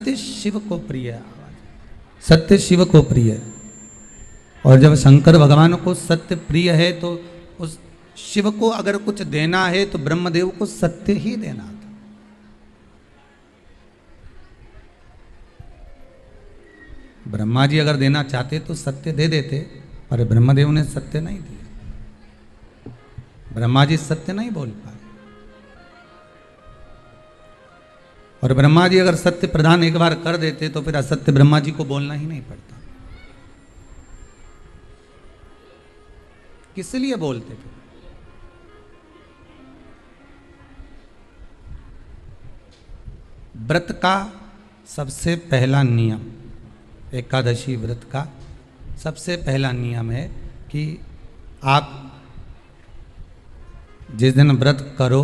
सत्य शिव को प्रिय है। सत्य शिव को प्रिय है। और जब शंकर भगवान को सत्य प्रिय है तो उस शिव को अगर कुछ देना है तो ब्रह्मदेव को सत्य ही देना था। ब्रह्मा जी अगर देना चाहते तो सत्य दे देते, पर ब्रह्मदेव ने सत्य नहीं दिया। ब्रह्मा जी सत्य नहीं बोल पाए। और ब्रह्मा जी अगर सत्य प्रदान एक बार कर देते तो फिर असत्य ब्रह्मा जी को बोलना ही नहीं पड़ता। किस लिए बोलते थे? व्रत का सबसे पहला नियम, एकादशी व्रत का सबसे पहला नियम है कि आप जिस दिन व्रत करो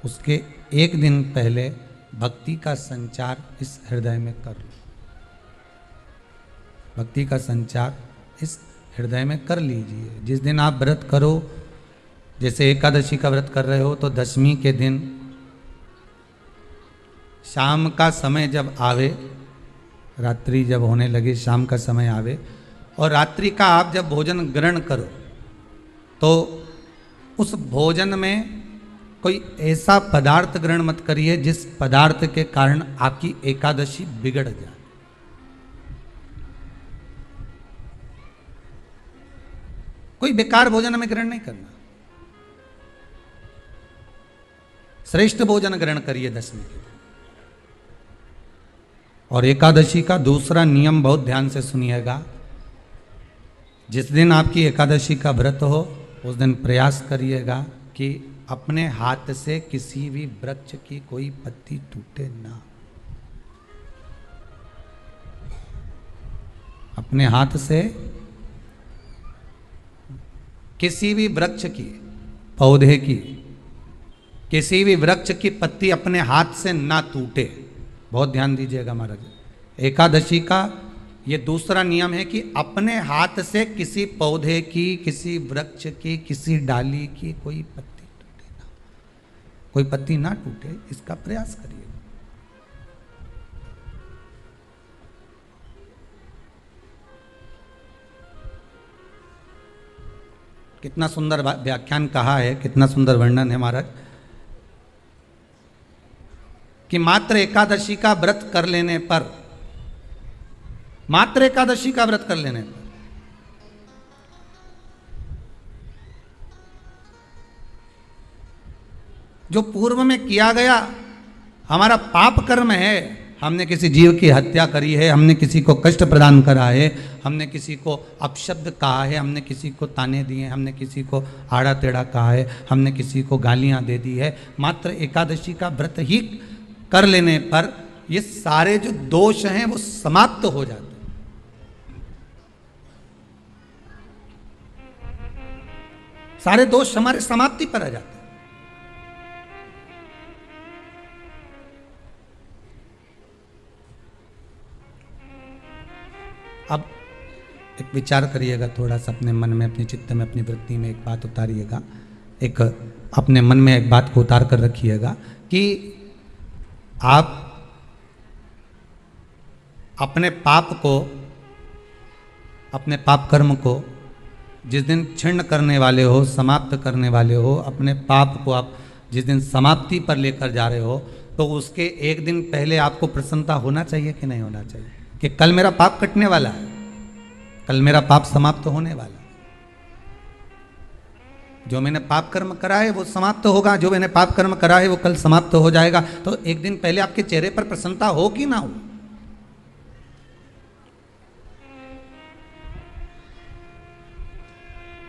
उसके एक दिन पहले भक्ति का संचार इस हृदय में कर लो। भक्ति का संचार इस हृदय में कर लीजिए। जिस दिन आप व्रत करो, जैसे एकादशी का व्रत कर रहे हो तो दशमी के दिन शाम का समय जब आवे, रात्रि जब होने लगे, शाम का समय आवे और रात्रि का आप जब भोजन ग्रहण करो तो उस भोजन में कोई ऐसा पदार्थ ग्रहण मत करिए जिस पदार्थ के कारण आपकी एकादशी बिगड़ जाए। कोई बेकार भोजन में ग्रहण नहीं करना। श्रेष्ठ भोजन ग्रहण करिए दशमी के दिन। और एकादशी का दूसरा नियम बहुत ध्यान से सुनिएगा। जिस दिन आपकी एकादशी का व्रत हो उस दिन प्रयास करिएगा कि अपने हाथ से किसी भी वृक्ष की कोई पत्ती टूटे ना। अपने हाथ से किसी भी वृक्ष की, पौधे की, किसी भी वृक्ष की पत्ती अपने हाथ से ना टूटे। बहुत ध्यान दीजिएगा महाराज। एकादशी का ये दूसरा नियम है कि अपने हाथ से किसी पौधे की, किसी वृक्ष की, किसी डाली की कोई पत्ती टूटे ना, कोई पत्ती ना टूटे, इसका प्रयास करिए। कितना सुंदर व्याख्यान कहा है, कितना सुंदर वर्णन है महाराज कि मात्र एकादशी का व्रत कर लेने पर, मात्र एकादशी का व्रत कर लेने पर जो पूर्व में किया गया हमारा पाप कर्म है, हमने किसी जीव की हत्या करी है, हमने किसी को कष्ट प्रदान करा है, हमने किसी को अपशब्द कहा है, हमने किसी को ताने दिए, हमने किसी को आड़ा टेढ़ा कहा है, हमने किसी को गालियां दे दी है, मात्र एकादशी का व्रत ही कर लेने पर ये सारे जो दोष हैं वो समाप्त हो जाते हैं। सारे दोष हमारे समाप्ति पर आ जाते हैं। अब एक विचार करिएगा थोड़ा सा अपने मन में, अपने चित्त में, अपनी वृत्ति में एक बात उतारिएगा। एक अपने मन में एक बात को उतार कर रखिएगा कि आप अपने पाप को, अपने पाप कर्म को जिस दिन क्षीण करने वाले हो, समाप्त करने वाले हो, अपने पाप को आप जिस दिन समाप्ति पर लेकर जा रहे हो तो उसके एक दिन पहले आपको प्रसन्नता होना चाहिए कि नहीं होना चाहिए कि कल मेरा पाप कटने वाला है, कल मेरा पाप समाप्त होने वाला है। जो मैंने पाप कर्म करा है वो समाप्त होगा, जो मैंने पाप कर्म करा है वो कल समाप्त हो जाएगा। तो एक दिन पहले आपके चेहरे पर प्रसन्नता हो कि ना हो?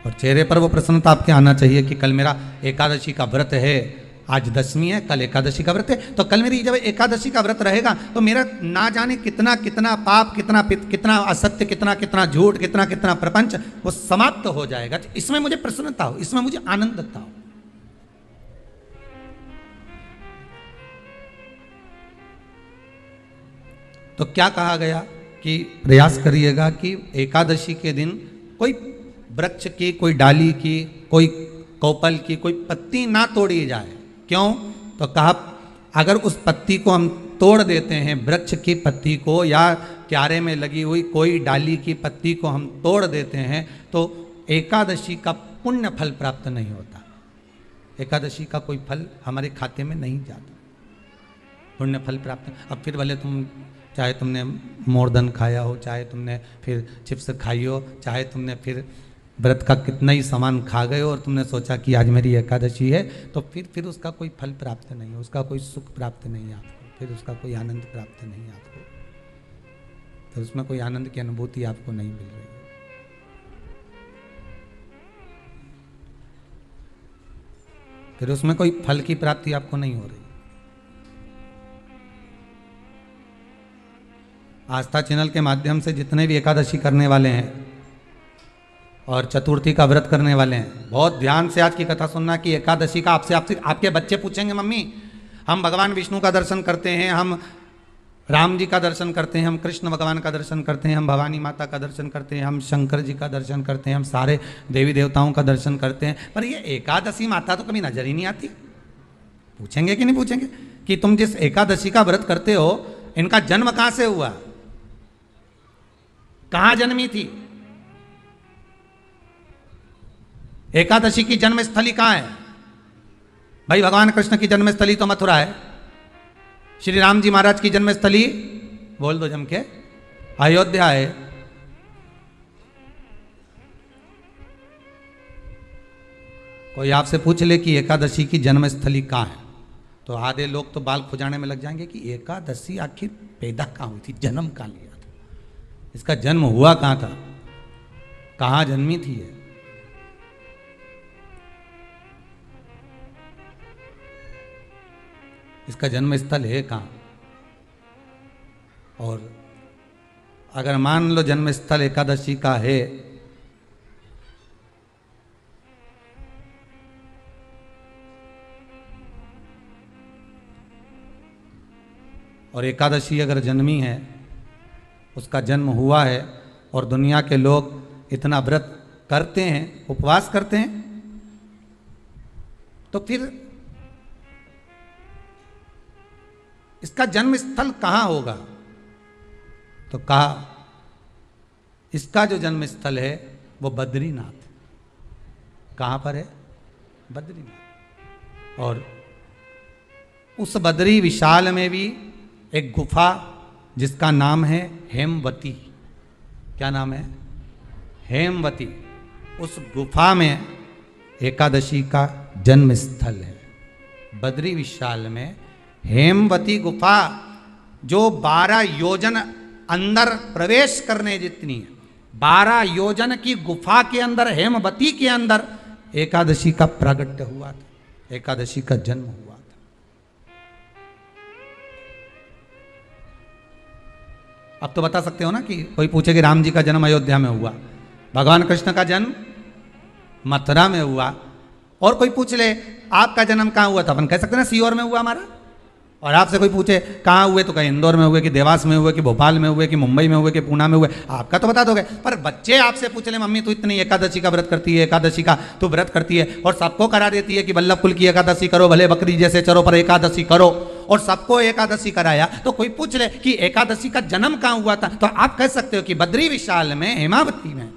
और चेहरे पर वो प्रसन्नता आपके आना चाहिए कि कल मेरा एकादशी का व्रत है, आज दशमी है, कल एकादशी का व्रत है, तो कल मेरी जब एकादशी का व्रत रहेगा तो मेरा ना जाने कितना कितना पाप, कितना कितना असत्य, कितना कितना झूठ, कितना कितना प्रपंच वो समाप्त हो जाएगा। तो इसमें मुझे प्रसन्नता हो, इसमें मुझे आनंदता हो। तो क्या कहा गया कि प्रयास करिएगा कि एकादशी के दिन कोई वृक्ष की, कोई डाली की, कोई कोपल की कोई पत्ती ना तोड़ी जाए। क्यों? तो कहा अगर उस पत्ती को हम तोड़ देते हैं वृक्ष की पत्ती को या क्यारे में लगी हुई कोई डाली की पत्ती को हम तोड़ देते हैं तो एकादशी का पुण्य फल प्राप्त नहीं होता। एकादशी का कोई फल हमारे खाते में नहीं जाता, पुण्य फल प्राप्त। अब फिर भले चाहे तुमने मोरधन खाया हो, चाहे तुमने फिर चिप्स खाई हो, चाहे तुमने फिर व्रत का कितना ही सामान खा गए हो और तुमने सोचा कि आज मेरी एकादशी है, तो फिर उसका कोई फल प्राप्त नहीं है, उसका कोई सुख प्राप्त नहीं है आपको, फिर उसका कोई आनंद प्राप्त नहीं है आपको, फिर उसमें कोई आनंद की अनुभूति आपको नहीं मिल रही है। फिर उसमें कोई फल की प्राप्ति आपको नहीं हो रही। आस्था चैनल के माध्यम से जितने भी एकादशी करने वाले हैं और चतुर्थी का व्रत करने वाले हैं, बहुत ध्यान से आज की कथा सुनना कि एकादशी का आपसे आपके बच्चे पूछेंगे, मम्मी हम भगवान विष्णु का दर्शन करते हैं, हम राम जी का दर्शन करते हैं, हम कृष्ण भगवान का दर्शन करते हैं, हम भवानी माता का दर्शन करते हैं, हम शंकर जी का दर्शन करते हैं, हम सारे देवी देवताओं का दर्शन करते हैं, पर ये एकादशी माता तो कभी नजर ही नहीं आती। पूछेंगे कि नहीं पूछेंगे कि तुम जिस एकादशी का व्रत करते हो इनका जन्म कहां से हुआ, कहां जन्मी थी? एकादशी की जन्मस्थली कहां है? भाई भगवान कृष्ण की जन्मस्थली तो मथुरा है, श्री राम जी महाराज की जन्मस्थली बोल दो जम के अयोध्या है। कोई आपसे पूछ ले कि एकादशी की जन्मस्थली कहां है तो आधे लोग तो बाल खुजाने में लग जाएंगे कि एकादशी आखिर पैदा कहां हुई थी, जन्म कहां लिया था, इसका जन्म हुआ कहां था, कहां जन्मी थी ये? इसका जन्म स्थल है कहां? और अगर मान लो जन्म स्थल एकादशी का है और एकादशी अगर जन्मी है, उसका जन्म हुआ है और दुनिया के लोग इतना व्रत करते हैं, उपवास करते हैं, तो फिर इसका जन्म स्थल कहां होगा? तो कहा इसका जो जन्म स्थल है वो बद्रीनाथ। कहां पर है? बद्रीनाथ। और उस बद्री विशाल में भी एक गुफा जिसका नाम है हेमवती। क्या नाम है? हेमवती। उस गुफा में एकादशी का जन्म स्थल है। बद्री विशाल में हेमवती गुफा जो 12 योजन अंदर प्रवेश करने जितनी है, 12 योजन की गुफा के अंदर, हेमवती के अंदर एकादशी का प्रागट्य हुआ था, एकादशी का जन्म हुआ था। अब तो बता सकते हो ना कि कोई पूछे कि राम जी का जन्म अयोध्या में हुआ, भगवान कृष्ण का जन्म मथुरा में हुआ, और कोई पूछ ले आपका जन्म कहां हुआ था, अपन कह सकते ना सीहोर में हुआ हमारा। और आपसे कोई पूछे कहाँ हुए तो कहीं इंदौर में हुए कि देवास में हुए कि भोपाल में हुए कि मुंबई में हुए कि पूना में हुए, आपका तो बता दोगे। पर बच्चे आपसे पूछ ले मम्मी तू इतनी एकादशी का व्रत करती है, एकादशी का तू व्रत करती है और सबको करा देती है कि वल्लभ कुल की एकादशी करो, भले बकरी जैसे चरो पर एकादशी करो, और सबको एकादशी कराया, तो कोई पूछ ले कि एकादशी का जन्म कहाँ हुआ था, तो आप कह सकते हो कि बद्री विशाल में, हेमावती में,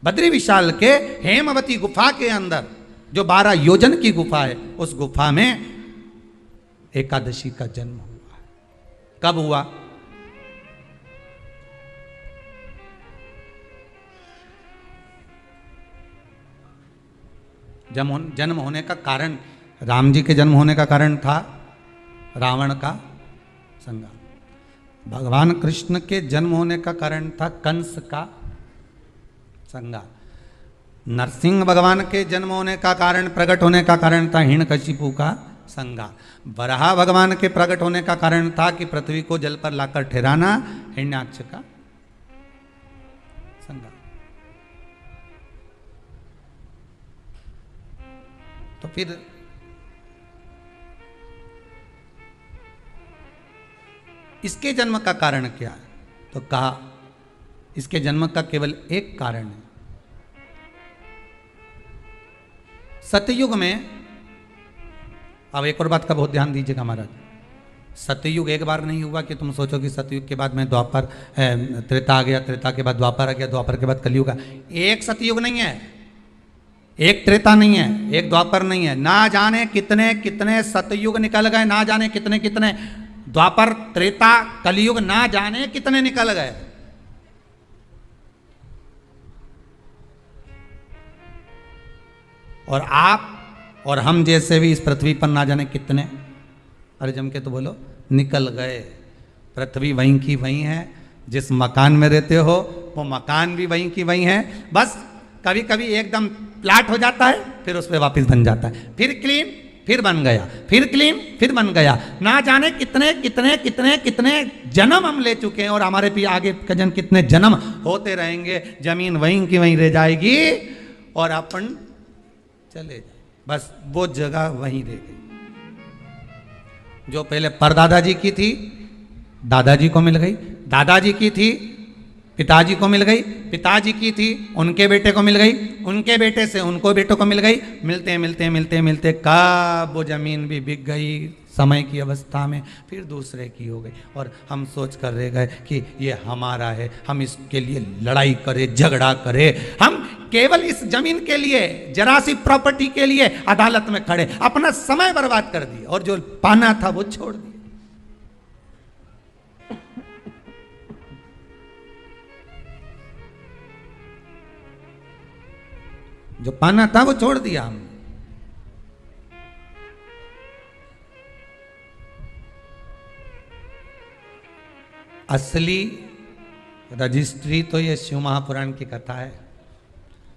बद्री विशाल के हेमवती गुफा के अंदर जो 12 योजन की गुफा है, उस गुफा में एकादशी का जन्म हुआ। कब हुआ? जन्म होने का कारण, राम जी के जन्म होने का कारण था रावण का संहार। भगवान कृष्ण के जन्म होने का कारण था कंस का संहार। नरसिंह भगवान के जन्म होने का कारण, प्रकट होने का कारण था हिरण्यकशिपु का संहार। वराह भगवान के प्रकट होने का कारण था कि पृथ्वी को जल पर लाकर ठहराना, हिरण्याक्ष का संहार। तो फिर इसके जन्म का कारण क्या है? तो कहा इसके जन्म का केवल एक कारण है। सतयुग में, अब एक और बात का बहुत ध्यान दीजिएगा महाराज, सतयुग एक बार नहीं हुआ कि तुम सोचो कि सतयुग के बाद में द्वापर त्रेता आ गया, त्रेता के बाद द्वापर आ गया, द्वापर के बाद कलयुग आ। एक सतयुग नहीं है, एक त्रेता नहीं है, एक द्वापर नहीं है। ना जाने कितने कितने सतयुग निकल गए, ना जाने कितने कितने द्वापर त्रेता कलयुग, ना जाने कितने निकल गए। और आप और हम जैसे भी इस पृथ्वी पर ना जाने कितने, अरे जम के तो बोलो, निकल गए। पृथ्वी वहीं की वहीं है, जिस मकान में रहते हो वो मकान भी वहीं की वहीं है। बस कभी कभी एकदम फ्लैट हो जाता है, फिर उस पर वापस बन जाता है, फिर क्लीन, फिर बन गया, फिर क्लीन, फिर बन गया। ना जाने कितने कितने कितने कितने जन्म हम ले चुके हैं, और हमारे भी आगे कजन कितने जन्म होते रहेंगे। जमीन वहीं की वहीं रह जाएगी और अपन चले जाए, बस वो जगह वहीं रह गई। जो पहले परदादा जी की थी, दादाजी को मिल गई, दादाजी की थी, पिताजी को मिल गई, पिताजी की थी, उनके बेटे को मिल गई, उनके बेटे से उनको बेटों को मिल गई। मिलते मिलते मिलते मिलते कब वो जमीन भी बिक गई समय की अवस्था में, फिर दूसरे की हो गई। और हम सोच कर रह गए कि ये हमारा है, हम इसके लिए लड़ाई करें, झगड़ा करें। हम केवल इस जमीन के लिए, जरा सी प्रॉपर्टी के लिए अदालत में खड़े, अपना समय बर्बाद कर दिया, और जो पाना था वो छोड़ दिया। जो पाना था वो छोड़ दिया हमने। असली रजिस्ट्री तो ये शिव महापुराण की कथा है,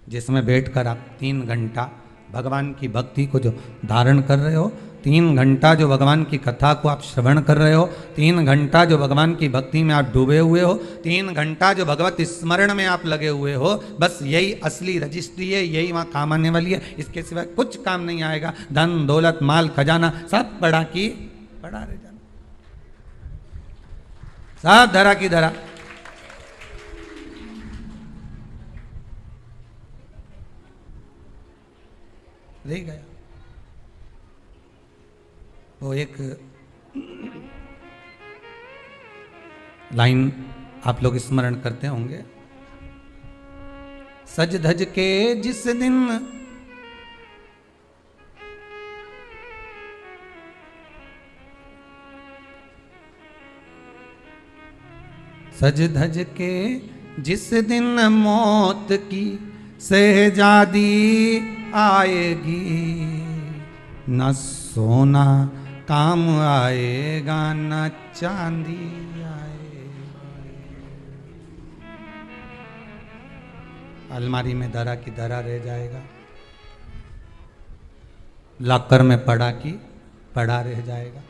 जिसमें बैठकर आप 3 घंटा भगवान की भक्ति को जो धारण कर रहे हो, 3 घंटा जो भगवान की कथा को आप श्रवण कर रहे हो, 3 घंटा जो भगवान की भक्ति में आप डूबे हुए हो, 3 घंटा जो भगवत स्मरण में आप लगे हुए हो, बस यही असली रजिस्ट्री है, यही वहाँ काम आने वाली है। इसके सिवाय कुछ काम नहीं आएगा। धन दौलत माल खजाना सब पड़ा की पड़ा रह जाना, सब धरा की धरा। रह गया। वो एक लाइन आप लोग स्मरण करते होंगे, सज धज के जिस दिन सज धज के जिस दिन मौत की शहजादी आएगी, न सोना काम आएगा न चांदी आएगी। अलमारी में धरा की धरा रह जाएगा, लॉकर में पड़ा की पड़ा रह जाएगा।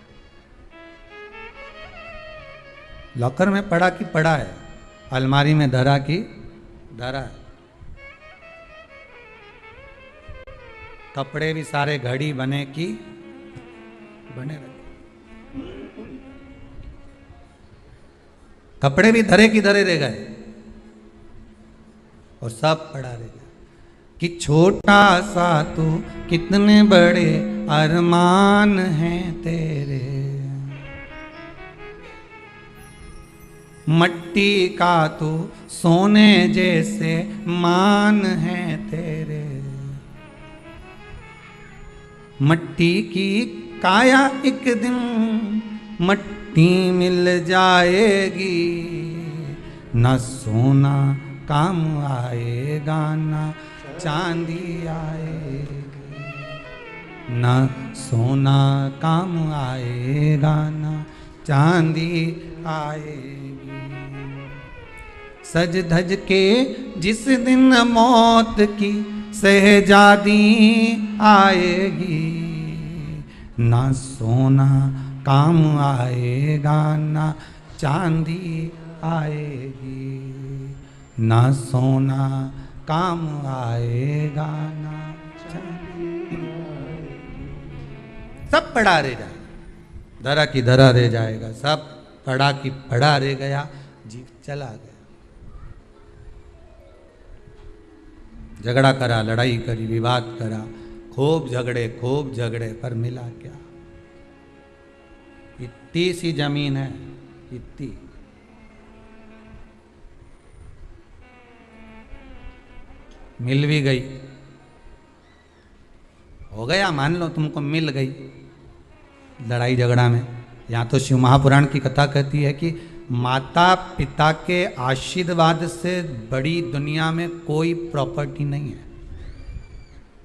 लॉकर में पड़ा की पड़ा है, अलमारी में धरा की धरा है। कपड़े भी सारे घड़ी बने की बने रहे, कपड़े भी धरे की धरे रह गए, और सब पड़ा रह गया। कि छोटा सा तू कितने बड़े अरमान हैं तेरे, मट्टी का तू सोने जैसे मान है तेरे। मट्टी की काया एक दिन मट्टी मिल जाएगी, न सोना काम आएगा न चांदी आएगी, न सोना काम आएगा न चांदी आएगी। सज धज के जिस दिन मौत की शहजादी आएगी, ना सोना काम आएगा ना चांदी आएगी, ना सोना काम आएगा ना चांदी आएगी। सब पड़ा रह जाएगा, धरा की धरा रह जाएगा, सब पड़ा की पड़ा रह गया, जीव चला गया। झगड़ा करा, लड़ाई करी, विवाद करा, खूब झगड़े पर मिला क्या? इतनी सी जमीन है, इतनी। मिल भी गई, हो गया, मान लो तुमको मिल गई लड़ाई झगड़ा में। यहाँ तो शिव महापुराण की कथा कहती है कि माता पिता के आशीर्वाद से बड़ी दुनिया में कोई प्रॉपर्टी नहीं है।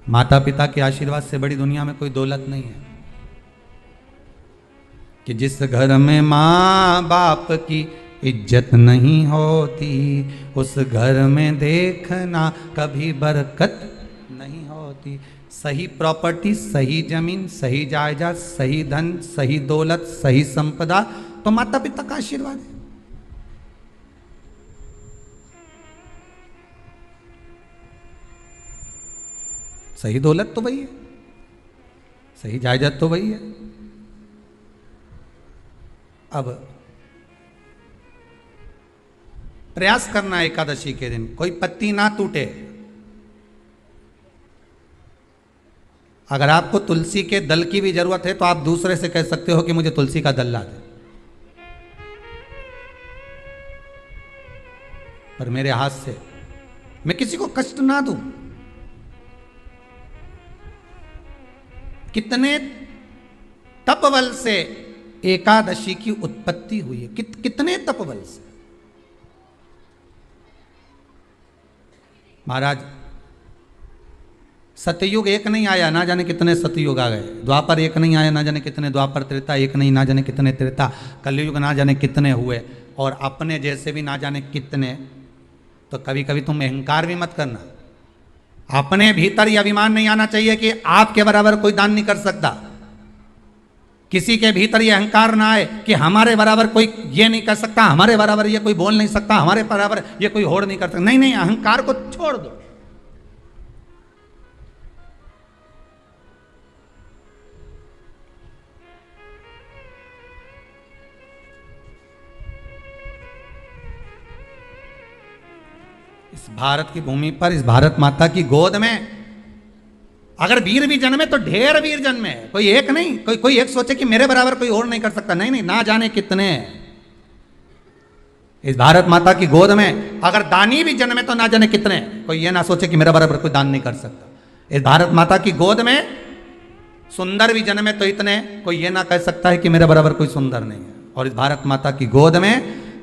माता पिता के आशीर्वाद से बड़ी दुनिया में कोई दौलत नहीं है। कि जिस घर में माँ बाप की इज्जत नहीं होती, उस घर में देखना कभी बरकत नहीं होती। सही प्रॉपर्टी, सही जमीन, सही जायदाद, सही धन, सही दौलत, सही संपदा तो माता पिता का आशीर्वाद है। सही दौलत तो वही है, सही जायदाद तो वही है। अब प्रयास करना एकादशी के दिन कोई पत्ती ना टूटे। अगर आपको तुलसी के दल की भी जरूरत है तो आप दूसरे से कह सकते हो कि मुझे तुलसी का दल ला दे, पर मेरे हाथ से मैं किसी को कष्ट ना दूं। कितने तपबल से एकादशी की उत्पत्ति हुई है, कितने तपबल से। महाराज सतयुग एक नहीं आया, ना जाने कितने सतयुग आ गए। द्वापर एक नहीं आया, ना जाने कितने द्वापर। त्रेता एक नहीं, ना जाने कितने त्रेता। कलयुग ना जाने कितने हुए, और अपने जैसे भी ना जाने कितने। तो कभी कभी तुम अहंकार भी मत करना। अपने भीतर यह अभिमान नहीं आना चाहिए कि आपके बराबर कोई दान नहीं कर सकता। किसी के भीतर यह अहंकार ना आए कि हमारे बराबर कोई ये नहीं कर सकता, हमारे बराबर ये कोई बोल नहीं सकता, हमारे बराबर ये कोई होड़ नहीं कर सकता। नहीं नहीं, अहंकार को छोड़ दो। इस भारत की भूमि पर, इस भारत माता की गोद में अगर वीर भी जन्मे तो ढेर वीर जन्मे, कोई एक नहीं। कोई एक सोचे कि मेरे बराबर कोई और नहीं कर सकता। नहीं नहीं, ना जाने कितने। इस भारत माता की गोद में अगर दानी भी जन्मे तो ना जाने कितने। कोई ये ना सोचे कि मेरा बराबर कोई दान नहीं कर सकता। इस भारत माता की गोद में सुंदर भी जन्मे तो इतने। कोई ये ना कह सकता है कि मेरे बराबर कोई सुंदर नहीं है। और इस भारत माता की गोद में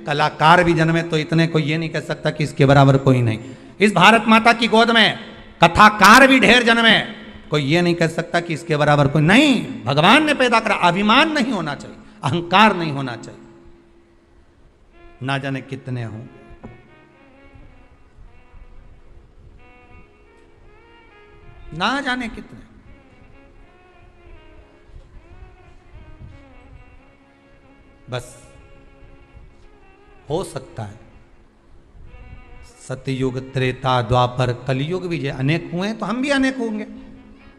कलाकार भी जन्मे तो इतने। कोई ये नहीं कह सकता कि इसके बराबर कोई नहीं। इस भारत माता की गोद में कथाकार भी ढेर जन्मे, कोई ये नहीं कह सकता कि इसके बराबर कोई नहीं। भगवान ने पैदा करा। अभिमान नहीं होना चाहिए, अहंकार नहीं होना चाहिए। ना जाने कितने हों। ना जाने कितने। बस हो सकता है सतयुग, त्रेता, द्वापर, कलयुग भी जो अनेक हुए तो हम भी अनेक होंगे।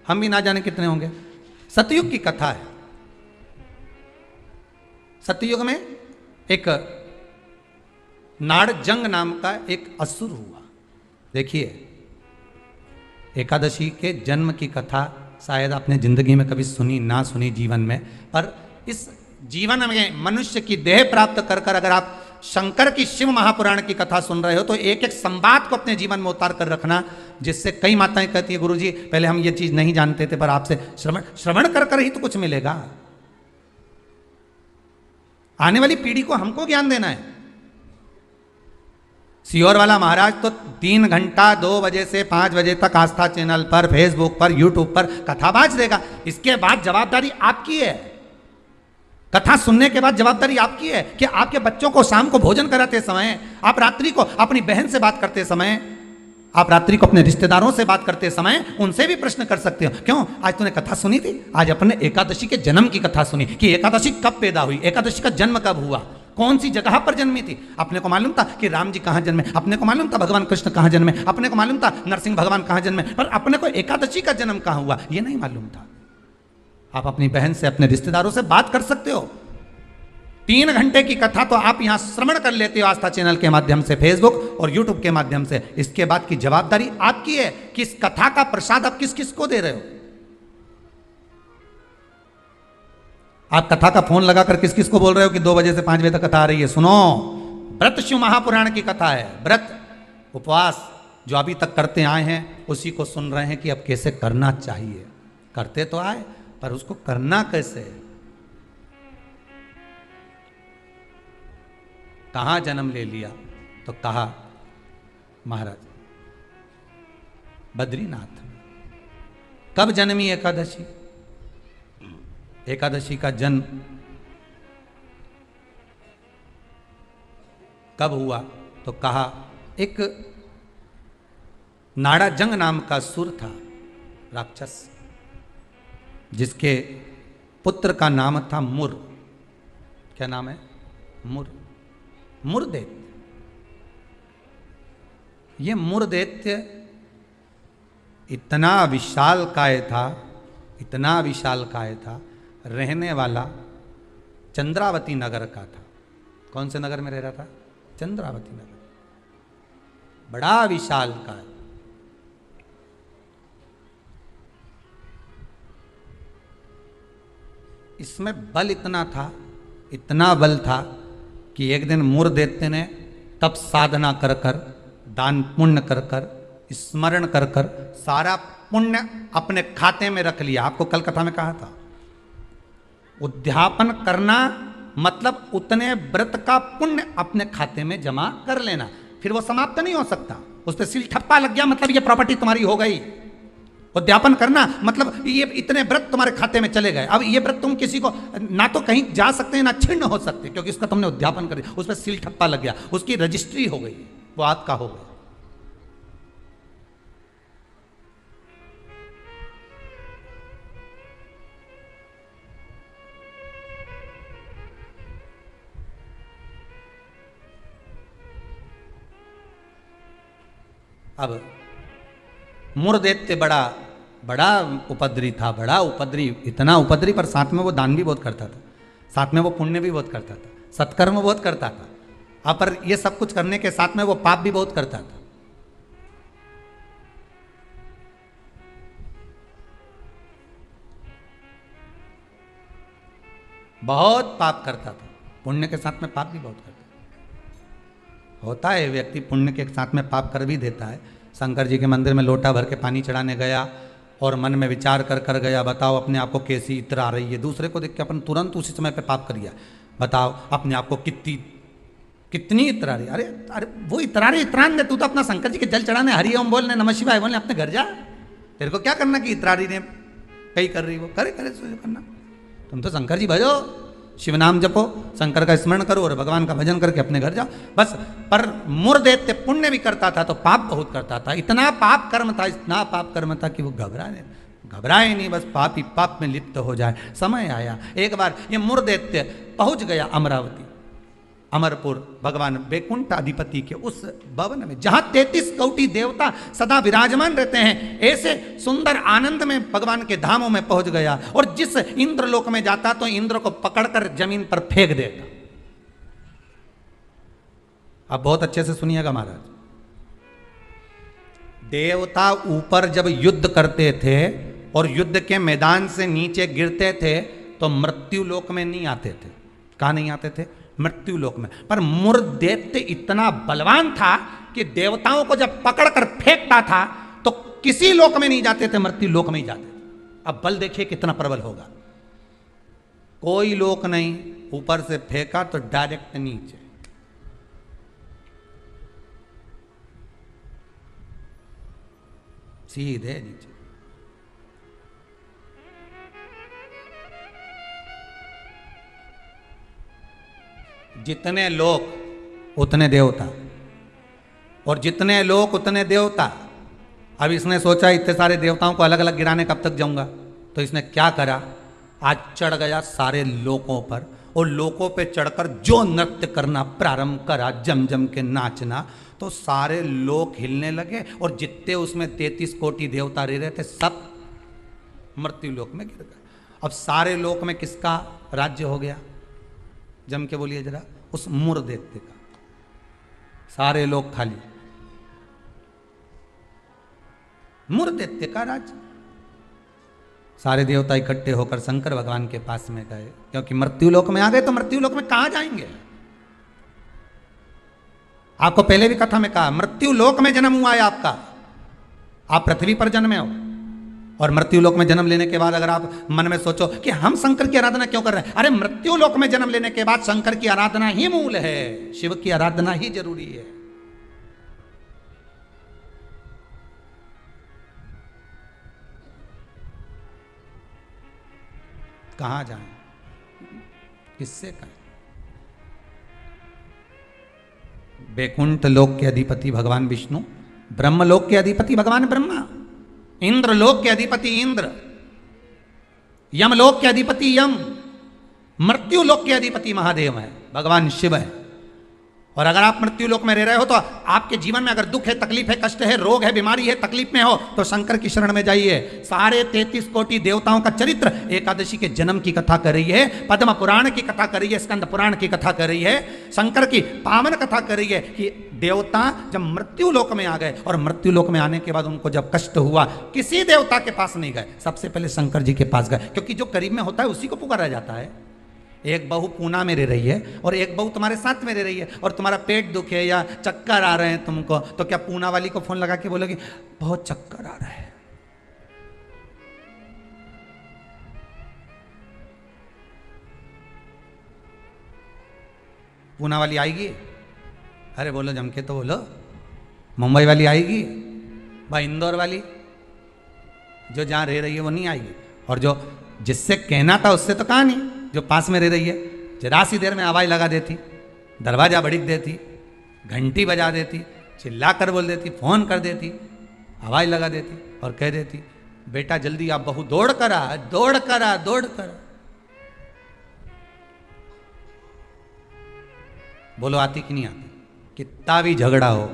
हम भी ना जाने कितने होंगे। सतयुग की कथा है। सतयुग में एक नाड़जंग नाम का एक असुर हुआ। देखिए, एकादशी के जन्म की कथा शायद आपने जिंदगी में कभी सुनी ना सुनी जीवन में, पर इस जीवन में मनुष्य की देह प्राप्त कर कर अगर आप शंकर की शिव महापुराण की कथा सुन रहे हो तो एक एक संवाद को अपने जीवन में उतार कर रखना, जिससे कई माताएं कहती है गुरुजी पहले हम ये चीज नहीं जानते थे, पर आपसे श्रवण कर कर ही तो कुछ मिलेगा। आने वाली पीढ़ी को हमको ज्ञान देना है। सीहोर वाला महाराज तो 3 घंटा 2 बजे से 5 बजे तक आस्था चैनल पर, फेसबुक पर, यूट्यूब पर कथाबाज देगा। इसके बाद जवाबदारी आपकी है। कथा सुनने के बाद जवाबदारी आपकी है कि आपके बच्चों को शाम को भोजन कराते समय, आप रात्रि को अपनी बहन से बात करते समय, आप रात्रि को अपने रिश्तेदारों से बात करते समय उनसे भी प्रश्न कर सकते हो। क्यों आज तूने कथा सुनी थी? आज अपने एकादशी के जन्म की कथा सुनी कि एकादशी कब पैदा हुई, एकादशी का जन्म कब हुआ, कौन सी जगह पर जन्मी थी। अपने को मालूम था कि राम जी कहाँ जन्मे, अपने को मालूम था भगवान कृष्ण कहाँ जन्मे, अपने को मालूम था नरसिंह भगवान कहाँ जन्मे, पर अपने को एकादशी का जन्म कहाँ हुआ ये नहीं मालूम था। आप अपनी बहन से, अपने रिश्तेदारों से बात कर सकते हो। 3 घंटे की कथा तो आप यहां श्रवण कर लेते हो आस्था चैनल के माध्यम से, फेसबुक और यूट्यूब के माध्यम से। इसके बाद की जवाबदारी आपकी है कि इस कथा का प्रसाद आप किस किस को दे रहे हो। आप कथा का फोन लगाकर किस किस को बोल रहे हो कि 2 बजे से 5 बजे तक कथा आ रही है? सुनो, व्रत शिव महापुराण की कथा है। व्रत उपवास जो अभी तक करते आए हैं उसी को सुन रहे हैं कि अब कैसे करना चाहिए। करते तो आए पर उसको करना कैसे? कहां जन्म ले लिया? तो कहा महाराज बद्रीनाथ। कब जन्मी एकादशी? एकादशी का जन्म कब हुआ? तो कहा एक नाड़ाजंग नाम का सुर था, राक्षस, जिसके पुत्र का नाम था मुर। क्या नाम है? मुर। मुरदैत्य। ये मुरदैत्य इतना विशालकाय था, इतना विशालकाय था, रहने वाला चंद्रावती नगर का था। कौन से नगर में रह रहा था? चंद्रावती नगर। बड़ा विशालकाय। इसमें बल इतना था, इतना बल था कि एक दिन मुरदैत्य ने तप साधना कर कर, दान पुण्य कर कर, स्मरण कर कर सारा पुण्य अपने खाते में रख लिया। आपको कल कथा में कहा था, उद्यापन करना मतलब उतने व्रत का पुण्य अपने खाते में जमा कर लेना, फिर वो समाप्त नहीं हो सकता। उस पर सील ठप्पा लग गया मतलब ये प्रॉपर्टी तुम्हारी हो गई। उद्यापन करना मतलब ये इतने व्रत तुम्हारे खाते में चले गए। अब ये व्रत तुम किसी को ना तो कहीं जा सकते हैं ना छिन्न हो सकते, क्योंकि उसका तुमने उद्यापन कर दिया, उस पर सील ठप्पा लग गया, उसकी रजिस्ट्री हो गई, वो आपका हो गया। अब मुरदैत्य बड़ा उपद्री था, बड़ा उपद्री, इतना उपद्री, पर साथ में वो दान भी बहुत करता था, साथ में वो पुण्य भी बहुत करता था, सत्कर्म बहुत करता था। अब पर ये सब कुछ करने के साथ में वो पाप भी बहुत करता था। बहुत पाप करता था, पुण्य के साथ में पाप भी बहुत करता था। होता है व्यक्ति पुण्य के साथ में पाप कर भी देता है। शंकर जी के मंदिर में लोटा भर के पानी चढ़ाने गया और मन में विचार कर कर गया, बताओ अपने आप को कैसी इत्र आ रही है। दूसरे को देख के अपन तुरंत उसी समय पे पाप कर दिया। बताओ अपने आप को कितनी इत्र आ रही है। अरे अरे वो इतरा रही, इतरान दे, तू तो अपना शंकर जी के जल चढ़ाने, हरि ओम बोलने, नमः शिवाय बोलने अपने घर जा। तेरे को क्या करना कि इतरारी ने कहीं कर रही, वो करे करना। तुम तो शंकर जी भजो, शिव नाम जपो, शंकर का स्मरण करो और भगवान का भजन करके अपने घर जाओ बस। पर मुरदैत्य पुण्य भी करता था तो पाप बहुत करता था। इतना पाप कर्म था, इतना पाप कर्म था कि वो घबराए नहीं, बस पाप ही पाप में लिप्त हो जाए। समय आया, एक बार ये मुरदैत्य पहुंच गया अमरावती, अमरपुर, भगवान वैकुंठ अधिपति के उस भवन में जहां 33 कोटि देवता सदा विराजमान रहते हैं। ऐसे सुंदर आनंद में भगवान के धामों में पहुंच गया और जिस इंद्र लोक में जाता तो इंद्र को पकड़कर जमीन पर फेंक देता। अब बहुत अच्छे से सुनिएगा महाराज, देवता ऊपर जब युद्ध करते थे और युद्ध के मैदान से नीचे गिरते थे तो मृत्यु लोक में नहीं आते थे। कहां नहीं आते थे? मृत्यु लोक में। पर मुरदैत्य इतना बलवान था कि देवताओं को जब पकड़कर फेंकता था तो किसी लोक में नहीं जाते थे, मृत्यु लोक में ही जाते थे। अब बल देखिए कितना प्रबल होगा। कोई लोक नहीं, ऊपर से फेंका तो डायरेक्ट नीचे। सीधे नीचे। जितने लोग उतने देवता, और जितने लोग उतने देवता। अब इसने सोचा इतने सारे देवताओं को अलग अलग गिराने कब तक जाऊंगा, तो इसने क्या करा, आज चढ़ गया सारे लोकों पर और लोकों पे चढ़कर जो नृत्य करना प्रारंभ करा, जम जम के नाचना, तो सारे लोक हिलने लगे और जितने उसमें 33 कोटि देवता रह रहे थे सब मृत्यु लोक में गिर गए। अब सारे लोक में किसका राज्य हो गया? जम के बोलिए जरा, उस मुरदैत्य का। सारे लोग खाली, मुरदैत्य का राज्य। सारे देवता इकट्ठे होकर शंकर भगवान के पास में गए, क्योंकि मृत्यु लोक में आ गए तो मृत्यु लोक में कहां जाएंगे। आपको पहले भी कथा में कहा, मृत्यु लोक में जन्म हुआ है आपका, आप पृथ्वी पर जन्मे हो। और मृत्यु लोक में जन्म लेने के बाद अगर आप मन में सोचो कि हम शंकर की आराधना क्यों कर रहे हैं, अरे मृत्यु लोक में जन्म लेने के बाद शंकर की आराधना ही मूल है, शिव की आराधना ही जरूरी है। कहां जाएं, किससे कहें। बैकुंठ लोक के अधिपति भगवान विष्णु, ब्रह्मलोक के अधिपति भगवान ब्रह्मा, इंद्र लोक के अधिपति इंद्र, यमलोक के अधिपति यम, मृत्यु लोक के अधिपति महादेव है, भगवान शिव है। और अगर आप मृत्यु लोक में रह रहे हो तो आपके जीवन में अगर दुख है, तकलीफ है, कष्ट है, रोग है, बीमारी है, तकलीफ में हो तो शंकर की शरण में जाइए। सारे 33 कोटि देवताओं का चरित्र एकादशी के जन्म की कथा कर रही है, पद्म पुराण की कथा कर रही है, स्कंद पुराण की कथा कर रही है, शंकर की पावन कथा कर रही है कि देवता जब मृत्यु लोक में आ गए और मृत्यु लोक में आने के बाद उनको जब कष्ट हुआ, किसी देवता के पास नहीं गए, सबसे पहले शंकर जी के पास गए, क्योंकि जो करीब में होता है उसी को पुकारा जाता है। एक बहू पूना में रह रही है और एक बहू तुम्हारे साथ में रह रही है और तुम्हारा पेट दुखे या चक्कर आ रहे हैं तुमको, तो क्या पूना वाली को फोन लगा के बोलोगी बहुत चक्कर आ रहा है? पूना वाली आएगी? अरे बोलो जम के तो बोलो। मुंबई वाली आएगी? भाई इंदौर वाली जो जहां रह रही है वो नहीं आएगी। और जो जिससे कहना था उससे तो कहा नहीं, जो पास में रह रही है, जरा सी देर में आवाज लगा देती, दरवाजा भड़क देती, घंटी बजा देती, चिल्ला कर बोल देती, फोन कर देती, आवाज लगा देती और कह देती बेटा जल्दी आप बहू दौड़ कर आ, दौड़ कर आ, दौड़ कर आ। बोलो आती कि नहीं आती? कितना भी झगड़ा हो,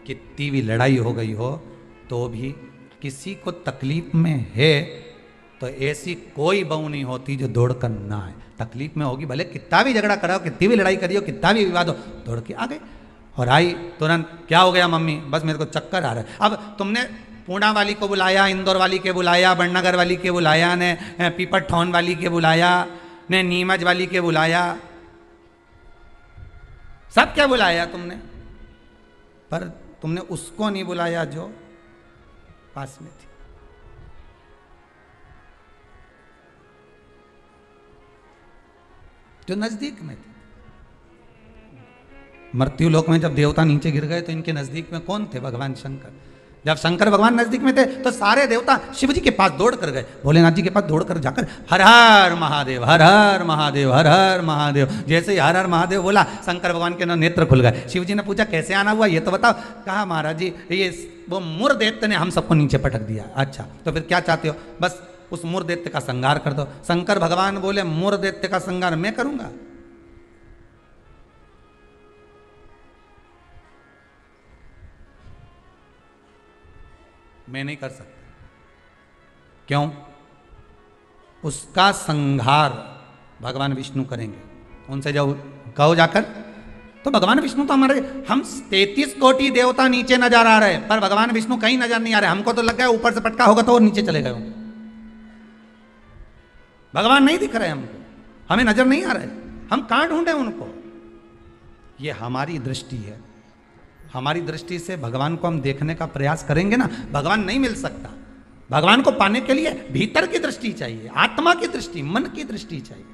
कितनी भी लड़ाई हो गई हो, तो भी किसी को तकलीफ में है तो ऐसी कोई बहू नहीं होती जो दौड़ कर ना आए। तकलीफ में होगी, भले कितना भी झगड़ा कराओ, कितनी भी लड़ाई करियो, कितना भी विवाद हो, दौड़ के आ गए और आई तुरंत, क्या हो गया मम्मी? बस मेरे को चक्कर आ रहा है। अब तुमने पूना वाली को बुलाया, इंदौर वाली के बुलाया, बड़नगर वाली के बुलाया, ने पीपरठौन वाली के बुलाया, ने नीमच वाली के बुलाया, सब क्या बुलाया तुमने, पर तुमने उसको नहीं बुलाया जो पास में थी। जो नजदीक में थे। मृत्यु लोक में जब देवता नीचे गिर गए तो इनके नजदीक में कौन थे? भगवान शंकर। जब शंकर भगवान नजदीक में थे तो सारे देवता शिव जी के पास दौड़ कर गए, भोलेनाथ जी के पास दौड़ कर जाकर हर हर महादेव, हर हर महादेव, हर हर महादेव। जैसे ही हर हर महादेव बोला, शंकर भगवान के नेत्र खुल गए। शिव जी ने पूछा कैसे आना हुआ ये तो बताओ। कहा महाराज जी ये वो मुर दैत्य ने हम सबको नीचे पटक दिया। अच्छा तो फिर क्या चाहते हो? बस उस मुर दैत्य का संहार कर दो। शंकर भगवान बोले मुर दैत्य का संहार मैं करूंगा? मैं नहीं कर सकता। क्यों? उसका संहार भगवान विष्णु करेंगे। उनसे जब कहो जाकर, तो भगवान विष्णु तो हमारे, हम 33 कोटि देवता नीचे नजर आ रहे हैं पर भगवान विष्णु कहीं नजर नहीं आ रहे। हमको तो लग गया ऊपर से पटका होगा तो वो नीचे चले गए। भगवान नहीं दिख रहे हमको, हमें नजर नहीं आ रहे, हम कहां ढूंढे उनको? ये हमारी दृष्टि है। हमारी दृष्टि से भगवान को हम देखने का प्रयास करेंगे ना, भगवान नहीं मिल सकता। भगवान को पाने के लिए भीतर की दृष्टि चाहिए, आत्मा की दृष्टि, मन की दृष्टि चाहिए।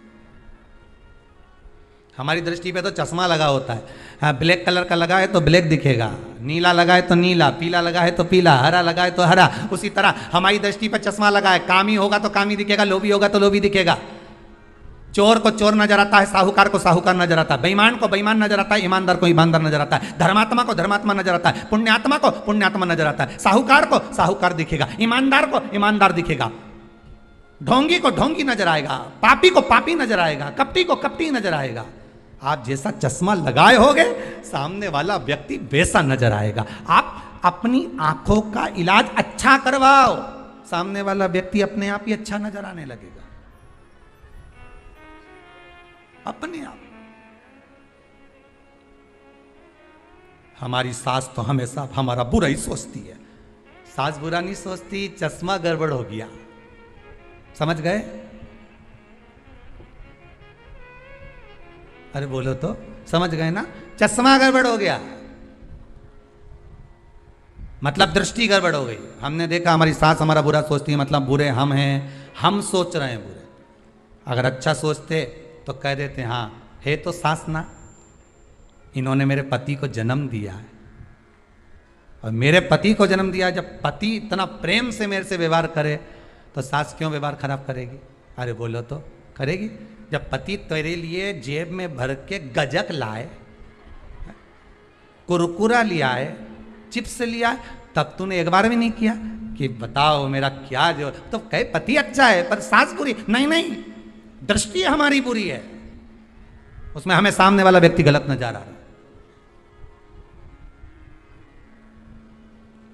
हमारी दृष्टि पे तो चश्मा लगा होता है, हाँ ब्लैक कलर का लगा है तो ब्लैक दिखेगा, नीला लगा है तो नीला, पीला लगा है तो पीला, हरा लगा है तो हरा। उसी तरह हमारी दृष्टि पे चश्मा लगा है, कामी होगा तो कामी दिखेगा, लोभी होगा तो लोभी दिखेगा। चोर को चोर नजर आता है, साहूकार को साहूकार नजर आता है, बेईमान को बेईमान नजर आता है, ईमानदार को ईमानदार नजर आता है, धर्मात्मा को धर्मात्मा नजर आता है, पुण्यात्मा को पुण्यात्मा नजर आता है, साहूकार को साहूकार दिखेगा, ईमानदार को ईमानदार दिखेगा, ढोंगी को ढोंगी नजर आएगा, पापी को पापी नजर आएगा, कपटी को कपटी नजर आएगा। आप जैसा चश्मा लगाए होगे सामने वाला व्यक्ति वैसा नजर आएगा। आप अपनी आंखों का इलाज अच्छा करवाओ, सामने वाला व्यक्ति अपने आप ही अच्छा नजर आने लगेगा, अपने आप। हमारी सास तो हमेशा हमारा बुरा ही सोचती है। सास बुरा नहीं सोचती, चश्मा गड़बड़ हो गया। समझ गए? अरे बोलो तो, समझ गए ना? चश्मा गड़बड़ हो गया, मतलब दृष्टि गड़बड़ हो गई। हमने देखा हमारी सास हमारा बुरा सोचती है, मतलब बुरे हम हैं, हम सोच रहे हैं बुरे। अगर अच्छा सोचते तो कह देते हाँ है तो सास ना, इन्होंने मेरे पति को जन्म दिया है, और मेरे पति को जन्म दिया। जब पति इतना प्रेम से मेरे से व्यवहार करे तो सास क्यों व्यवहार खराब करेगी? अरे बोलो तो, करेगी? जब पति तेरे लिए जेब में भर के गजक लाए, कुरकुरा लिया है, चिप्स लिया है, तब तूने एक बार भी नहीं किया कि बताओ मेरा क्या जो, तो कहे पति अच्छा है पर सास बुरी। नहीं नहीं, दृष्टि हमारी बुरी है, उसमें हमें सामने वाला व्यक्ति गलत नजर आ रहा है।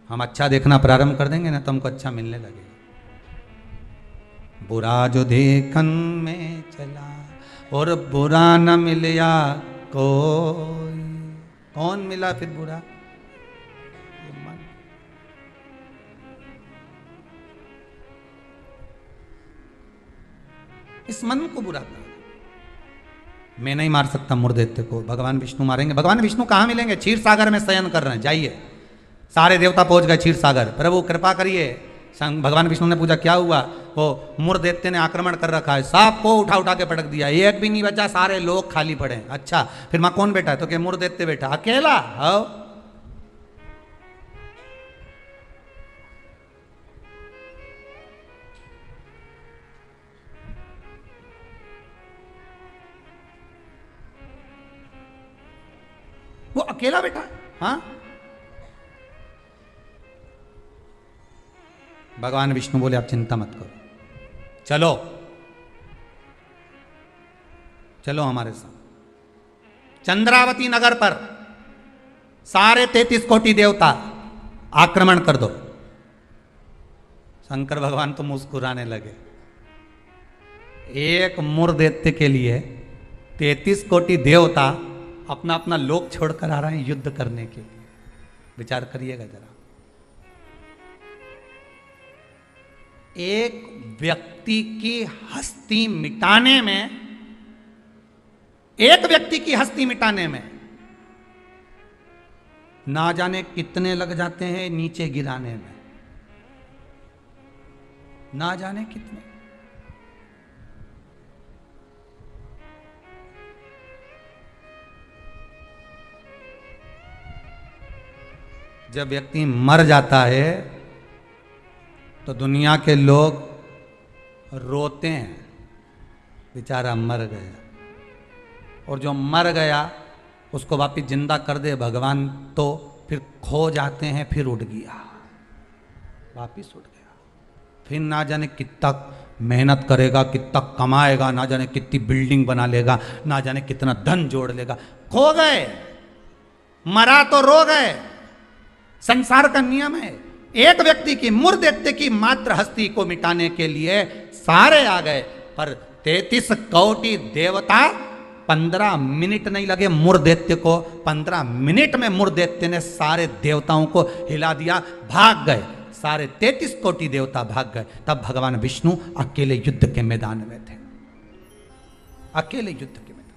हम अच्छा देखना प्रारंभ कर देंगे ना तो हमको अच्छा मिलने लगेगा। बुरा जो देखन में चला और बुरा न मिलया कोई, कौन मिला फिर बुरा? मन। इस मन को बुरा कर। मैं नहीं मार सकता मुर्देत्य को, भगवान विष्णु मारेंगे। भगवान विष्णु कहाँ मिलेंगे? क्षीर सागर में शयन कर रहे हैं, जाइए। सारे देवता पहुंच गए क्षीर सागर। प्रभु कृपा करिए। भगवान विष्णु ने पूछा क्या हुआ? वो मुर्देत्य ने आक्रमण कर रखा है, सांप को उठा उठा के पटक दिया, एक भी नहीं बचा, सारे लोग खाली पड़े। अच्छा फिर मां कौन बैठा है? तो क्या मुर्देत्य बैठा अकेला? हो वो अकेला बैठा है। हाँ, भगवान विष्णु बोले आप चिंता मत करो, चलो चलो हमारे साथ। चंद्रावती नगर पर सारे 33 कोटि देवता आक्रमण कर दो। शंकर भगवान तो मुस्कुराने लगे। एक मुर्दैत्य के लिए 33 कोटि देवता अपना अपना लोक छोड़कर आ रहे हैं युद्ध करने के लिए। विचार करिएगा जरा। एक व्यक्ति की हस्ती मिटाने में, एक व्यक्ति की हस्ती मिटाने में ना जाने कितने लग जाते हैं नीचे गिराने में, ना जाने कितने। जब व्यक्ति मर जाता है तो दुनिया के लोग रोते हैं, बेचारा मर गया। और जो मर गया उसको वापिस जिंदा कर दे भगवान तो फिर खो जाते हैं, फिर उठ गया, वापिस उठ गया। फिर ना जाने कितना मेहनत करेगा, कितना कमाएगा, ना जाने कितनी बिल्डिंग बना लेगा, ना जाने कितना धन जोड़ लेगा। खो गए, मरा तो रो गए। संसार का नियम है। एक व्यक्ति की मुर्दैत्य की मात्र हस्ती को मिटाने के लिए सारे आ गए, पर 33 कोटि देवता 15 मिनट नहीं लगे मुर्दैत्य को। 15 मिनट में मुर्दैत्य ने सारे देवताओं को हिला दिया, भाग गए। सारे 33 कोटि देवता भाग गए। तब भगवान विष्णु अकेले युद्ध के मैदान में थे, अकेले युद्ध के मैदान।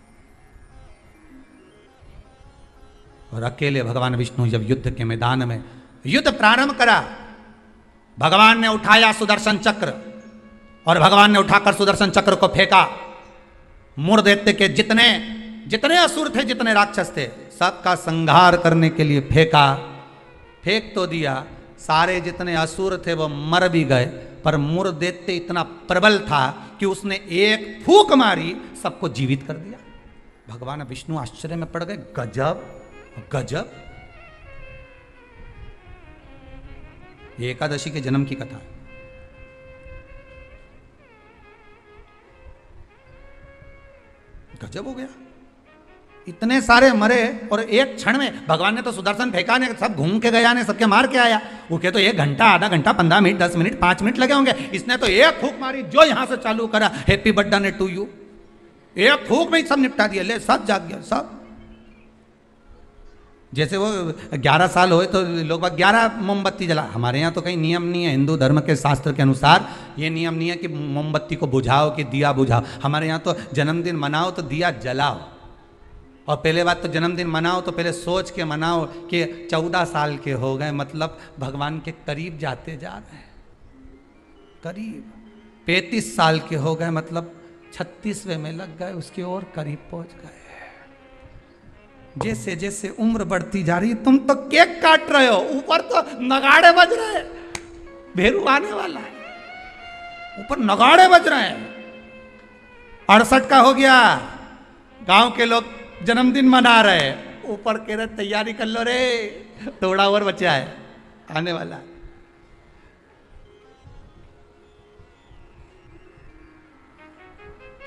और अकेले भगवान विष्णु जब युद्ध के मैदान में युद्ध प्रारंभ करा, भगवान ने उठाया सुदर्शन चक्र और भगवान ने उठाकर सुदर्शन चक्र को फेंका। मुर्दैत्य के जितने जितने असुर थे, जितने राक्षस थे, सबका संहार करने के लिए फेंका। फेंक तो दिया, सारे जितने असुर थे वो मर भी गए, पर मुर्दैत्य इतना प्रबल था कि उसने एक फूंक मारी, सबको जीवित कर दिया। भगवान विष्णु आश्चर्य में पड़ गए, गजब गजब। ये एकादशी के जन्म की कथा है। गजब हो गया, इतने सारे मरे और एक क्षण में भगवान ने तो सुदर्शन फेंका ने, सब घूम के गया ने, सबके मार के आया। उनके तो 1 घंटा, आधा घंटा, 15 मिनट, 10 मिनट, 5 मिनट लगे होंगे। इसने तो एक फूंक मारी, जो यहां से चालू करा, हैप्पी बर्थडे टू यू, एक फूंक में ही सब निपटा दिया। ले, सब जाग गया, सब। जैसे वो 11 साल हुए तो लोग 11 मोमबत्ती जला। हमारे यहाँ तो कहीं नियम नहीं है, हिंदू धर्म के शास्त्र के अनुसार ये नियम नहीं है कि मोमबत्ती को बुझाओ कि दिया बुझाओ। हमारे यहाँ तो जन्मदिन मनाओ तो दिया जलाओ। और पहले बात तो जन्मदिन मनाओ तो पहले सोच के मनाओ कि 14 साल के हो गए, मतलब भगवान के करीब जाते जा रहे हैं, करीब 35 साल के हो गए, मतलब 36वें में लग गए, उसकी ओर करीब पहुंच गए। जैसे जैसे उम्र बढ़ती जा रही, तुम तो केक काट रहे हो, ऊपर तो नगाड़े बज रहे हैं, भेरू आने वाला है, ऊपर नगाड़े बज रहे हैं। 68 का हो गया, गांव के लोग जन्मदिन मना रहे, ऊपर कह रहे तैयारी कर लो रे, थोड़ा और बचा है, आने वाला है।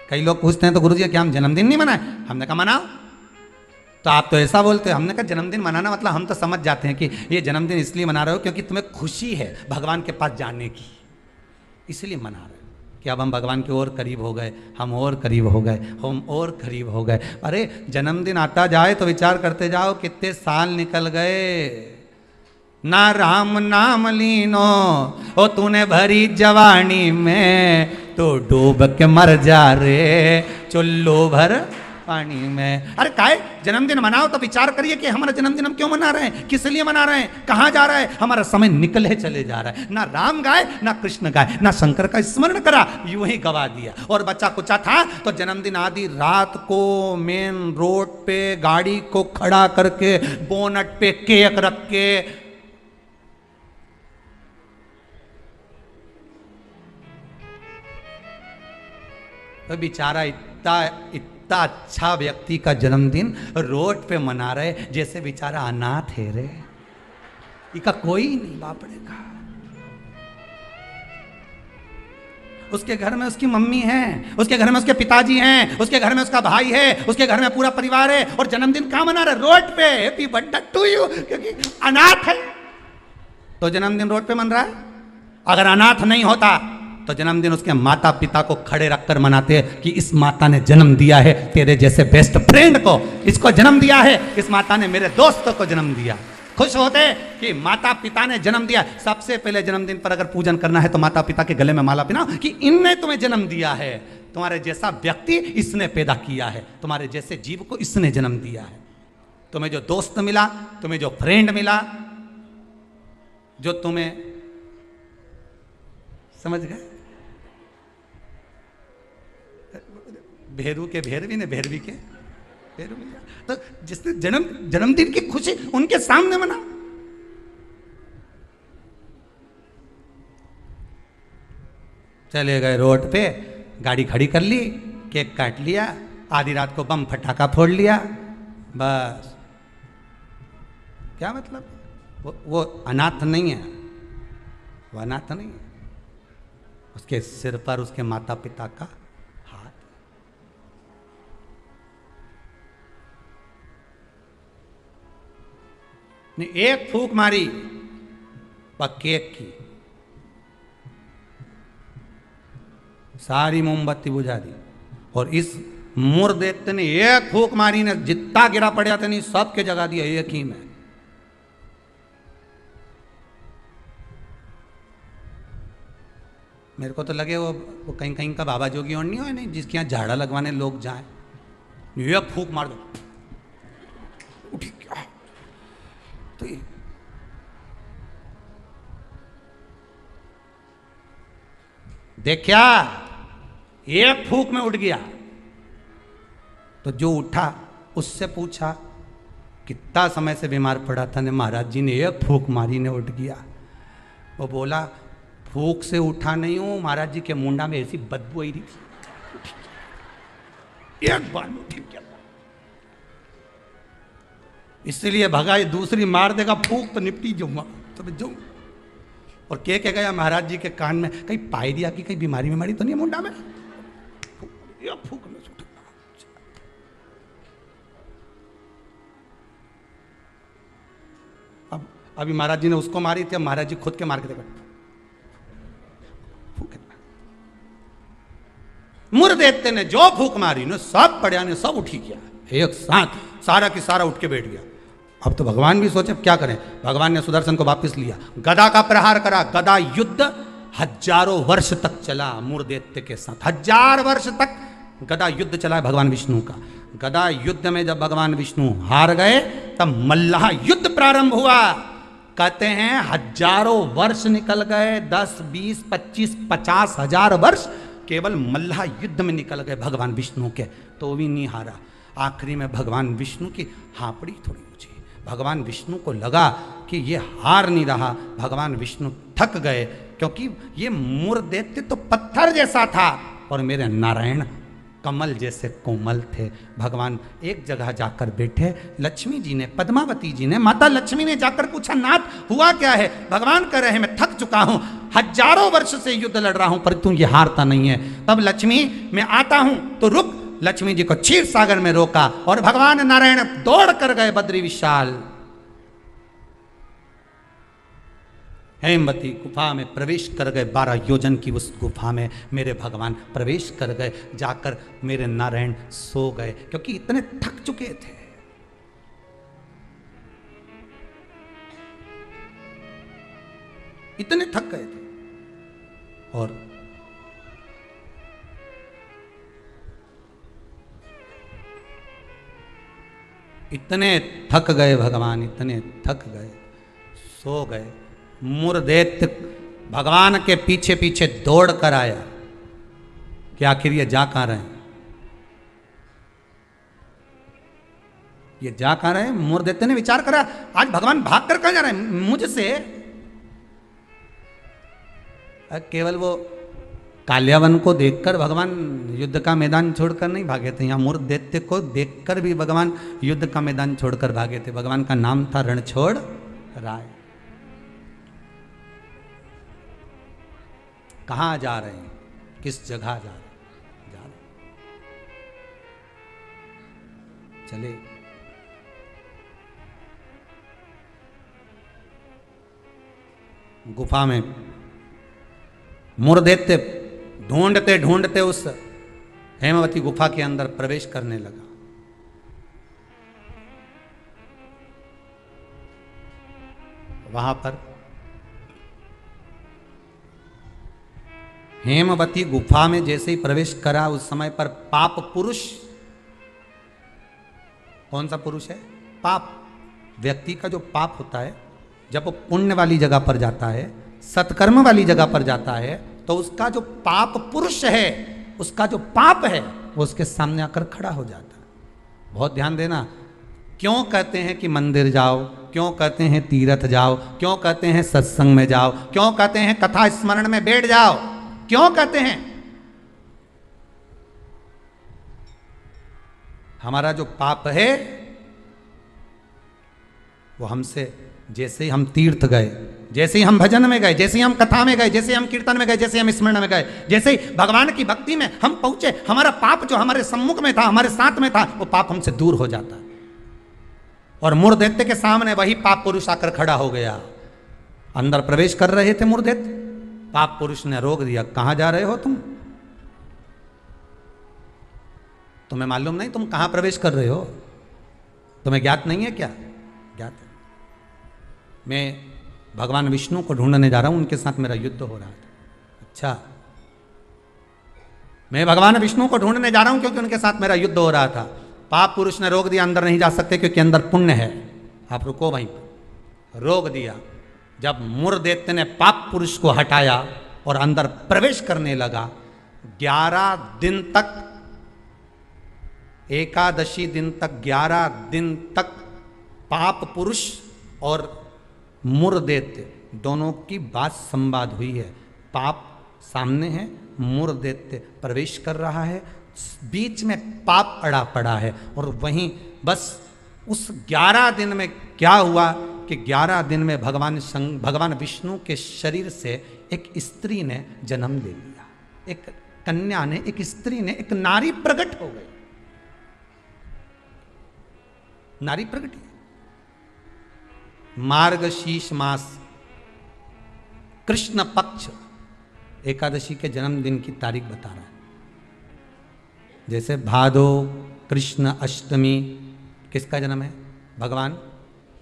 कई लोग पूछते हैं तो गुरुजी क्या हम जन्मदिन नहीं मनाए? हमने कहा मनाओ। तो आप तो ऐसा बोलते हो। हमने कहा जन्मदिन मनाना मतलब हम तो समझ जाते हैं कि ये जन्मदिन इसलिए मना रहे हो क्योंकि तुम्हें खुशी है भगवान के पास जाने की, इसलिए मना रहे हो कि अब हम भगवान के और करीब हो गए, हम और करीब हो गए, हम और करीब हो गए। अरे जन्मदिन आता जाए तो विचार करते जाओ कितने साल निकल गए। ना राम नाम लीनो ओ तूने भरी जवानी में, तो डूब के मर जा रे चुल्लू भर पानी में। अरे काहे जन्मदिन मनाओ तो विचार करिए कि हमारा जन्मदिन हम क्यों मना रहे हैं, किस लिए मना रहे हैं, कहाँ जा रहा है, हमारा समय निकले चले जा रहा है। ना राम गाए ना कृष्ण गाए ना शंकर का स्मरण करा, यूं ही गवा दिया। और बच्चा कुचा था तो जन्मदिन आदि रात को मेन रोड पे गाड़ी को खड़ा करके बोनट पे केक रख के तो बेचारा इतना अच्छा व्यक्ति का जन्मदिन रोड पे मना रहे जैसे बेचारा अनाथ है रे, इसका कोई नहीं बापड़े का। उसके घर में उसकी मम्मी है, उसके घर में उसके पिताजी हैं, उसके घर में उसका भाई है, उसके घर में पूरा परिवार है, और जन्मदिन कहां मना रहे? रोड पे। हैप्पी बर्थडे टू यू, क्योंकि अनाथ है तो जन्मदिन रोड पे मन रहा है। अगर अनाथ नहीं होता तो जन्मदिन उसके माता पिता को खड़े रखकर मनाते हैं कि इस माता ने जन्म दिया है तेरे जैसे बेस्ट फ्रेंड को, इसको जन्म दिया है, इस माता ने मेरे दोस्तों को जन्म दिया। खुश होते कि माता पिता ने जन्म दिया। सबसे पहले जन्मदिन पर अगर पूजन करना है तो माता पिता के गले में माला पहनाओ कि इनने तुम्हें जन्म दिया है, तुम्हारे जैसा व्यक्ति इसने पैदा किया है, तुम्हारे जैसे जीव को इसने जन्म दिया है। तुम्हें जो दोस्त मिला, तुम्हें जो फ्रेंड मिला, जो तुम्हें, समझ गए, भेरू के भेरवी ने भेरवी के भेरू मिल गया। तो जिसने जन्मदिन की खुशी उनके सामने मना। चले गए रोड पे, गाड़ी खड़ी कर ली, केक काट लिया, आधी रात को बम फटाका फोड़ लिया, बस। क्या मतलब? वो अनाथ नहीं है, वो अनाथ नहीं है। उसके सिर पर उसके माता पिता का ने एक फूंक मारी केक की, सारी मोमबत्ती बुझा दी। और इस मुर्देते ने एक फूंक मारी ने जितना गिरा पड़ा था नहीं सब के जगा दिया एक ही में। मेरे को तो लगे वो कहीं कहीं का बाबा जोगी और नहीं हो, नहीं जिसके यहाँ झाड़ा लगवाने लोग जाए, एक फूंक मार दो उठी क्या तो देखा एक फूंक में उठ गया। तो जो उठा उससे पूछा कितना समय से बीमार पड़ा था ने? महाराज जी ने एक फूंक मारी ने उठ गया। वो बोला फूंक से उठा नहीं हूं, महाराज जी के मुंडा में ऐसी बदबू आई रही थी, एक बार में उठ गया। इसलिए भगा, ये दूसरी मार देगा फूंक तो निपटी जाऊंगा तो जाऊँ। और कह गया महाराज जी के कान में, कहीं पायरिया की कहीं बीमारी में मरी तो नहीं मुंडा में? फूंक में अब अभी महाराज जी ने उसको मारी थी, महाराज जी खुद के मार के देखा, मुर्देते ने जो फूंक मारी ने सब पड़िया ने सब उठी गया एक साथ, सारा की सारा उठ के बैठ गया। अब तो भगवान भी सोचे क्या करें। भगवान ने सुदर्शन को वापस लिया, गदा का प्रहार करा, गदा युद्ध हजारों वर्ष तक चला मूर दैत्य के साथ, 1000 वर्ष तक गदा युद्ध चला है भगवान विष्णु का। गदा युद्ध में जब भगवान विष्णु हार गए तब मल्लाह युद्ध प्रारंभ हुआ। कहते हैं हजारों वर्ष निकल गए, 10, 20, 25, 50,000 वर्ष केवल मल्लाह युद्ध में निकल गए भगवान विष्णु के, तो भी नहीं हारा। आखिरी में भगवान विष्णु की हापड़ी थोड़ी ऊंची, भगवान विष्णु को लगा कि ये हार नहीं रहा। भगवान विष्णु थक गए, क्योंकि ये मूर दैत्य तो पत्थर जैसा था और मेरे नारायण कमल जैसे कोमल थे। भगवान एक जगह जाकर बैठे, लक्ष्मी जी ने, पद्मावती जी ने, माता लक्ष्मी ने जाकर पूछा, नाथ हुआ क्या है? भगवान कह रहे हैं मैं थक चुका हूं, हजारों वर्ष से युद्ध लड़ रहा हूं पर तू ये हारता नहीं है। तब लक्ष्मी मैं आता हूं तो रुक। लक्ष्मी जी को क्षीर सागर में रोका और भगवान नारायण दौड़ कर गए बद्री विशाल हेमवती गुफा में प्रवेश कर गए। 12 योजन की उस गुफा में मेरे भगवान प्रवेश कर गए। जाकर मेरे नारायण सो गए, क्योंकि इतने थक चुके थे। इतने थक गए थे और इतने थक गए भगवान, इतने थक गए, सो गए। मूर दैत्य भगवान के पीछे पीछे दौड़ कर आया कि आखिर ये जा कहां रहे हैं, ये जा कहां रहे हैं। मूर दैत्य ने विचार करा, आज भगवान भाग कर कहां जा रहे हैं मुझसे। केवल वो काल्यावन को देखकर भगवान युद्ध का मैदान छोड़कर नहीं भागे थे, यहां मूर दैत्य को देखकर भी भगवान युद्ध का मैदान छोड़कर भागे थे। भगवान का नाम था रणछोड़ राय। कहां जा रहे हैं, किस जगह जा रहे हैं, जा रहे चले। गुफा में मूर दैत्य ढूंढते ढूंढते उस हेमवती गुफा के अंदर प्रवेश करने लगा। वहां पर हेमवती गुफा में जैसे ही प्रवेश करा, उस समय पर पाप पुरुष, कौन सा पुरुष है? पाप। व्यक्ति का जो पाप होता है, जब वो पुण्य वाली जगह पर जाता है, सत्कर्म वाली जगह पर जाता है, तो उसका जो पाप पुरुष है, उसका जो पाप है, वो उसके सामने आकर खड़ा हो जाता है। बहुत ध्यान देना। क्यों कहते हैं कि मंदिर जाओ, क्यों कहते हैं तीर्थ जाओ, क्यों कहते हैं सत्संग में जाओ, क्यों कहते हैं कथा स्मरण में बैठ जाओ, क्यों कहते हैं? हमारा जो पाप है वो हमसे, जैसे ही हम तीर्थ गए, जैसे ही हम भजन में गए, जैसे ही हम कथा में गए, जैसे ही हम कीर्तन में गए, जैसे ही हम स्मरण में गए, जैसे ही भगवान की भक्ति में हम पहुंचे, हमारा पाप जो हमारे सम्मुख में था, हमारे साथ में था, वो पाप हमसे दूर हो जाता है। और मूर दैत्य के सामने वही पाप पुरुष आकर खड़ा हो गया। अंदर प्रवेश कर रहे थे मूर दैत्य, पाप पुरुष ने रोक दिया। कहां जा रहे हो तुम? तुम्हें मालूम नहीं तुम कहां प्रवेश कर रहे हो? तुम्हें ज्ञात नहीं है क्या? ज्ञात है। मैं भगवान विष्णु को ढूंढने जा रहा हूं, उनके साथ मेरा युद्ध हो रहा था। अच्छा, मैं भगवान विष्णु को ढूंढने जा रहा हूं क्योंकि उनके साथ मेरा युद्ध हो रहा था। पाप पुरुष ने रोक दिया, अंदर नहीं जा सकते क्योंकि अंदर पुण्य है, आप रुको वहीं पर। रोक दिया। जब मूर दैत्य ने पाप पुरुष को हटाया और अंदर प्रवेश करने लगा, 11 दिन तक, एकादशी दिन तक, 11 दिन तक पाप पुरुष और मूर दैत्य दोनों की बात संवाद हुई है। पाप सामने है, मूर दैत्य प्रवेश कर रहा है, बीच में पाप अड़ा पड़ा है। और वहीं बस उस 11 दिन में क्या हुआ कि 11 दिन में भगवान विष्णु के शरीर से एक स्त्री ने जन्म ले लिया। एक कन्या ने, एक स्त्री ने, एक नारी प्रकट हो गई। नारी प्रकट है। मार्गशीर्ष मास कृष्ण पक्ष एकादशी के जन्मदिन की तारीख बता रहा है। जैसे भादो कृष्ण अष्टमी, किसका जन्म है? भगवान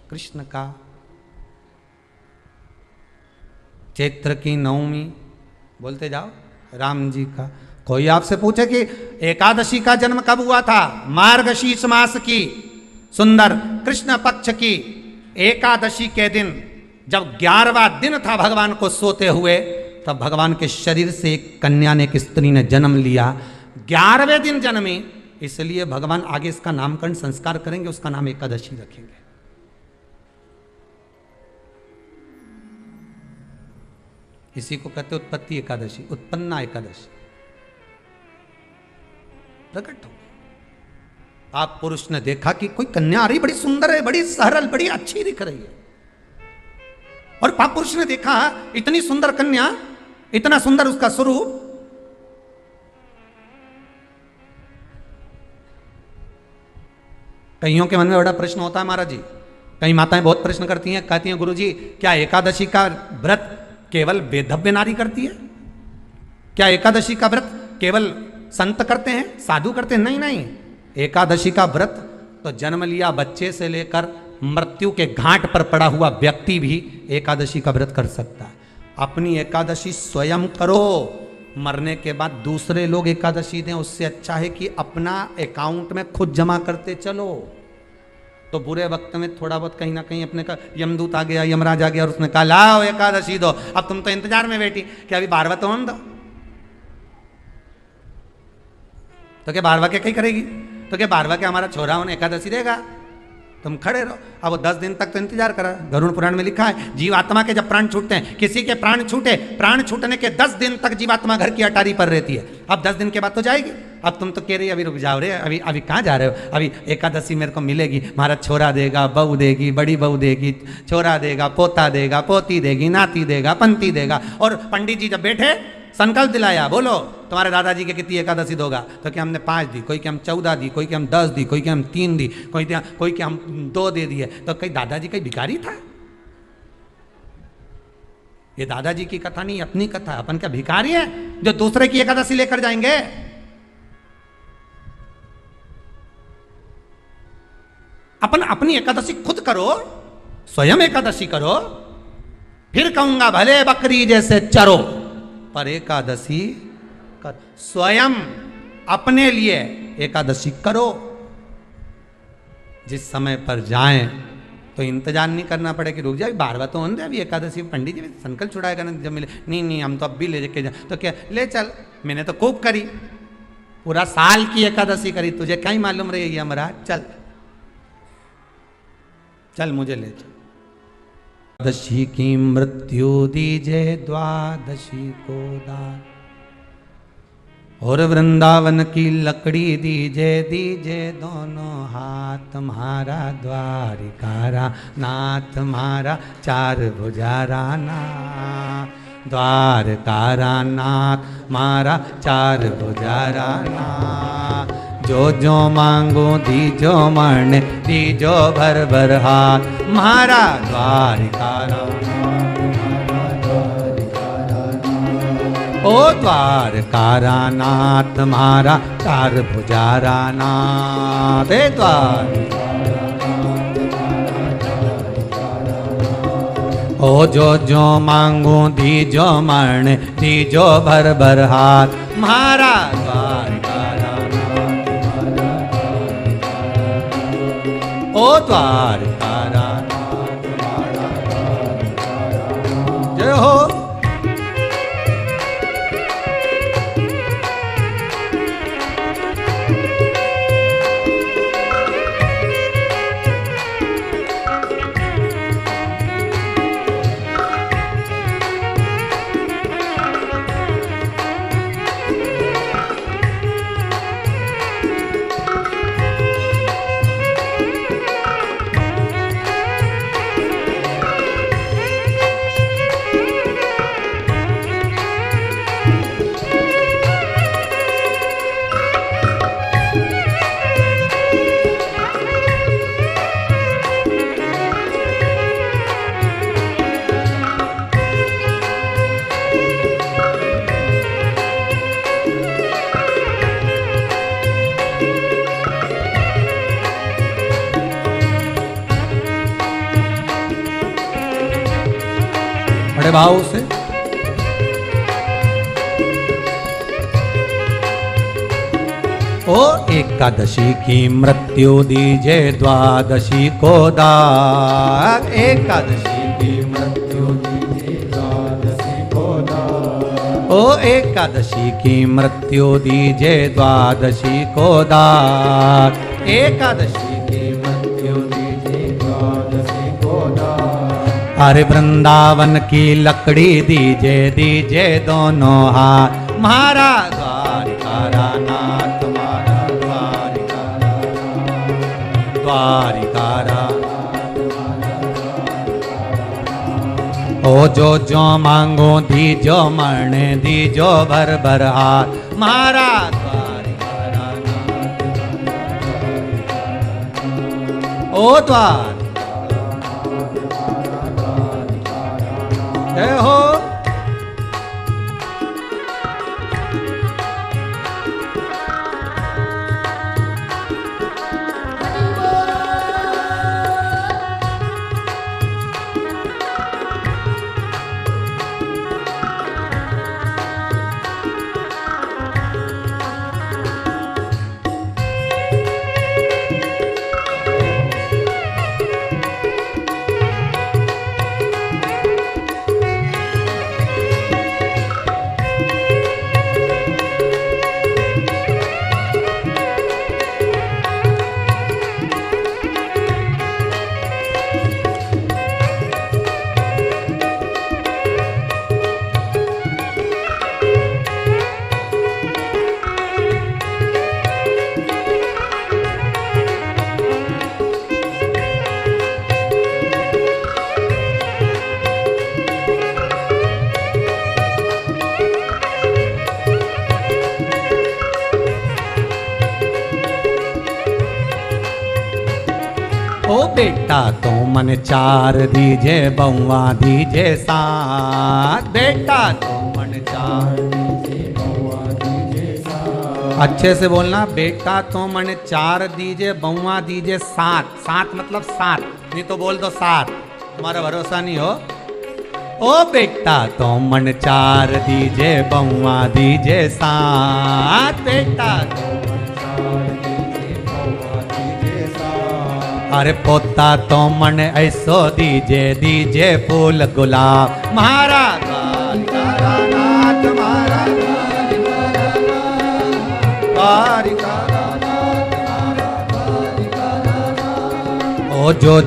कृष्ण का। चैत्र की नवमी बोलते जाओ, राम जी का। कोई आपसे पूछे कि एकादशी का जन्म कब हुआ था, मार्गशीर्ष मास की सुंदर कृष्ण पक्ष की एकादशी के दिन, जब 11वां दिन था भगवान को सोते हुए, तब भगवान के शरीर से एक कन्या ने, एक स्त्री ने जन्म लिया। 11वें दिन जन्मी, इसलिए भगवान आगे इसका नामकरण संस्कार करेंगे, उसका नाम एकादशी रखेंगे। इसी को कहते उत्पत्ति एकादशी, उत्पन्ना एकादशी। प्रकट हो गई। आप पुरुष ने देखा कि कोई कन्या आ रही, बड़ी सुंदर है, बड़ी सरल, बड़ी अच्छी दिख रही है, और पाप पुरुष ने देखा इतनी सुंदर कन्या, इतना सुंदर उसका स्वरूप। कईयों के मन में बड़ा प्रश्न होता है महाराज जी, कई माताएं बहुत प्रश्न करती हैं, कहती हैं गुरुजी क्या एकादशी का व्रत केवल वेदव्य नारी करती है? क्या एकादशी का व्रत केवल संत करते हैं, साधु करते हैं? नहीं नहीं, एकादशी का व्रत तो जन्म लिया बच्चे से लेकर मृत्यु के घाट पर पड़ा हुआ व्यक्ति भी एकादशी का व्रत कर सकता है। अपनी एकादशी स्वयं करो, मरने के बाद दूसरे लोग एकादशी दें, उससे अच्छा है कि अपना अकाउंट में खुद जमा करते चलो। तो बुरे वक्त में थोड़ा बहुत कहीं ना कहीं अपने का यमदूत आ गया, यमराज आ गया, और उसने कहा लाओ एकादशी दो, अब तुम तो इंतजार में बैठी कि अभी 12वां तो होने दो। तो क्या 12वां के कहीं करेगी? तो क्या 12वां के हमारा छोरा उन्हें एकादशी देगा? तुम खड़े रहो। अब वो 10 दिन तक तो इंतजार करा। गरुड़ पुराण में लिखा है, जीवात्मा के जब प्राण छूटते हैं, किसी के प्राण छूटे, प्राण छूटने के 10 दिन तक जीवात्मा घर की अटारी पर रहती है। अब 10 दिन के बाद तो जाएगी। अब तुम तो कह रही अभी रुक जाओ रे, अभी अभी कहाँ जा रहे हो? अभी एकादशी मेरे को मिलेगी, हमारा छोरा देगा, बहू देगी, बड़ी बहू देगी, छोरा देगा, पोता देगा, पोती देगी, नाती देगा, पंती देगा। और पंडित जी जब बैठे संकल्प दिलाया, बोलो तुम्हारे दादाजी के कितनी एकादशी दोगा? तो क्या हमने 5 दी, कोई के हम 14 दी, कोई के हम 10 दी, कोई के हम 3 दी, कोई के हम 2 दे दिए। तो कहीं दादाजी कहीं भिखारी था? ये दादाजी की कथा नहीं, अपनी कथा। अपन क्या भिखारी है जो दूसरे की एकादशी लेकर जाएंगे? अपन अपनी एकादशी खुद करो, स्वयं एकादशी करो, फिर कहूंगा भले बकरी जैसे चरो, पर एकादशी कर। स्वयं अपने लिए एकादशी करो। जिस समय पर जाएं तो इंतजार नहीं करना पड़े कि रुक जाए 12वां तो होने दे, अभी एकादशी पंडित जी संकल्प छुड़ाएगा ना जब मिले। नहीं नहीं, हम तो अब भी ले के जाए। तो क्या ले चल, मैंने तो खूब करी, पूरा साल की एकादशी करी, तुझे क्या ही मालूम रही है महाराज? चल चल मुझे ले चल। द्वादशी की मृत्यु दीजे द्वादशी को दान, और वृंदावन की लकड़ी दीजे दीजे दोनों हाथ, म्हारा द्वारिकारा नाथ, म्हारा 4 भुजारा नाथ, द्वारकारा नाथ, म्हारा 4 भुजारा नाथ। जो जो मांगो दीजो मरने, दीजो भर भर हाथ, म्हारा द्वारिकारा ओ द्वारकारा नाथ, म्हारा 4 भुजारा नाथ। द्वार ओ जो जो मांगो दीजो मरने, दीजो भर भर हाथ, म्हारा द्वारकारा ओ द्वारकारा जय हो। बड़े भाव से ओ एकादशी की मृत्यु दीजे द्वादशी को दाग, एकादशी की मृत्यु दीजे द्वादशी को दाग, ओ एकादशी की मृत्यु दीजे द्वादशी को दाग, एकादशी की मृत्यु दीजे द्वादशी को दाग। अरे वृंदावन की लकड़ी दीजे दीजे दोनों हाथ, म्हारा द्वारिका नाथ द्वारिकारा। ओ जो मांगो दीजो मरण दीजो भर भर हाथ, म्हारा द्वारिकारा ओ द्वार जय हो। ओ बेटा तो मन चार दीजे बउआ दीजे सात, बेटा तो मन चार दीजे बउआ दीजे सात। अच्छे से बोलना, बेटा तो मन चार दीजे बउआ दीजे सात, सात मतलब सात, नहीं तो बोल दो सात, तुम्हारा भरोसा नहीं हो। ओ बेटा तो मन चार दीजे बउआ दीजे सात, बेटा तो अरे पोता तो मन ऐसो दीजे दीजे फूल गुलाब, म्हारा द्वारिकारा नाथ म्हारा द्वारिकारा नाथ। ओ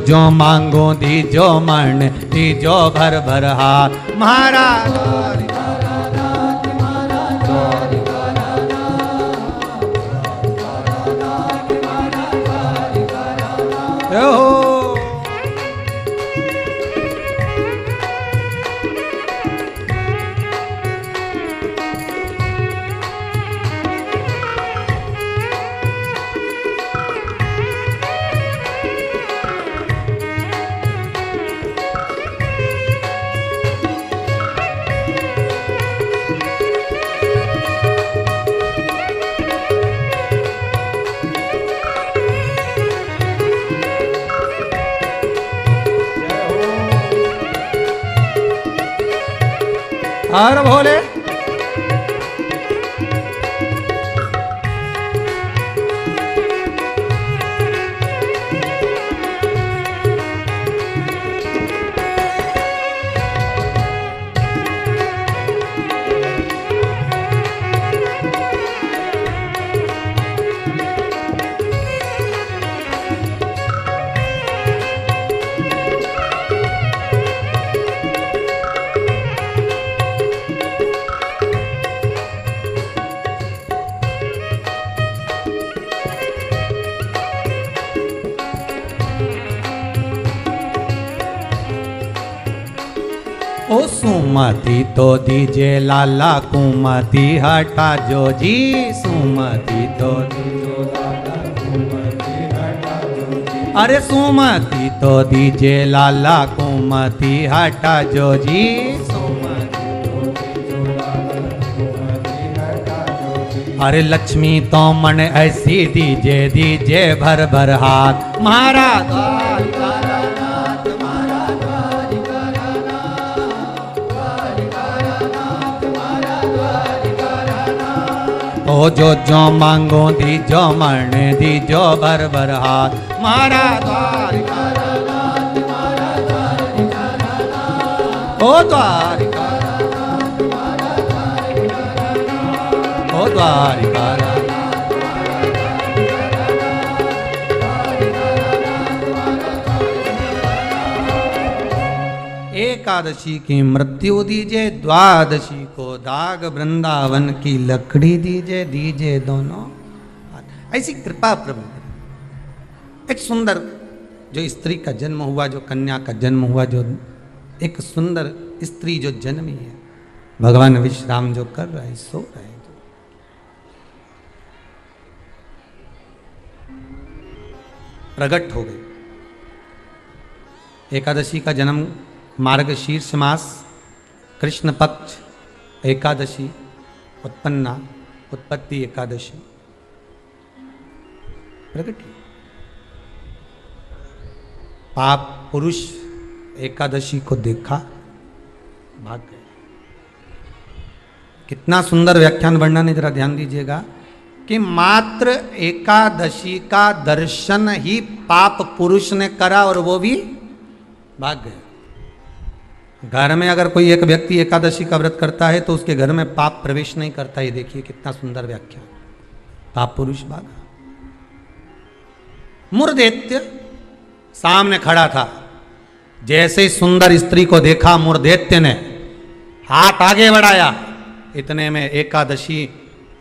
जो मांगो दीजो मन दीजो भर भर हाथ, म्हारा द्वारिकारा नाथ म्हारा द्वारिकारा नाथ। हो हर भोले। ओ सुमति तो दीजे लाला कुमति हटा जो जी, सुमति तो दीजो लाला कुमति हटा जो जी, अरे सुमति तो दीजे लाला कुमति हटा जो जी, सुमति तो दीजो लाला कुमति हटा जो जी। अरे लक्ष्मी तो मन ऐसी दीजे दीजे भर भर हाथ, म्हारा द्वारिकारा नाथ म्हारा द्वारिकारा नाथ, द्वारिकारा नाथ म्हारा द्वारिकारा नाथ। ओ ओ जो मांगो दीजो मरने दीजो भर भर हाथ मारा द्वारिका ओ द्वारिका ओ द्वारिका एकादशी की मृत्यु दीजे, द्वादशी को दाग वृंदावन की लकड़ी दीजे, दीजे दोनों ऐसी कृपा प्रभु। एक सुंदर जो स्त्री का जन्म हुआ, जो कन्या का जन्म हुआ, जो एक सुंदर स्त्री जो जन्मी है, भगवान विश्राम जो कर रहे हैं, सो रहे हैं, प्रकट हो गई। एकादशी का जन्म मार्गशीर्ष मास कृष्ण पक्ष एकादशी उत्पन्ना, उत्पत्ति एकादशी प्रकट। पाप पुरुष एकादशी को देखा, भाग गए। कितना सुंदर व्याख्यान वर्णन है, जरा ध्यान दीजिएगा कि मात्र एकादशी का दर्शन ही पाप पुरुष ने करा और वो भी भाग गए। घर में अगर कोई एक व्यक्ति एकादशी का व्रत करता है तो उसके घर में पाप प्रवेश नहीं करता। ये देखिए कितना सुंदर व्याख्या। पाप पुरुष भागा। मुरदैत्य सामने खड़ा था, जैसे ही सुंदर स्त्री को देखा मुरदैत्य ने हाथ आगे बढ़ाया, इतने में एकादशी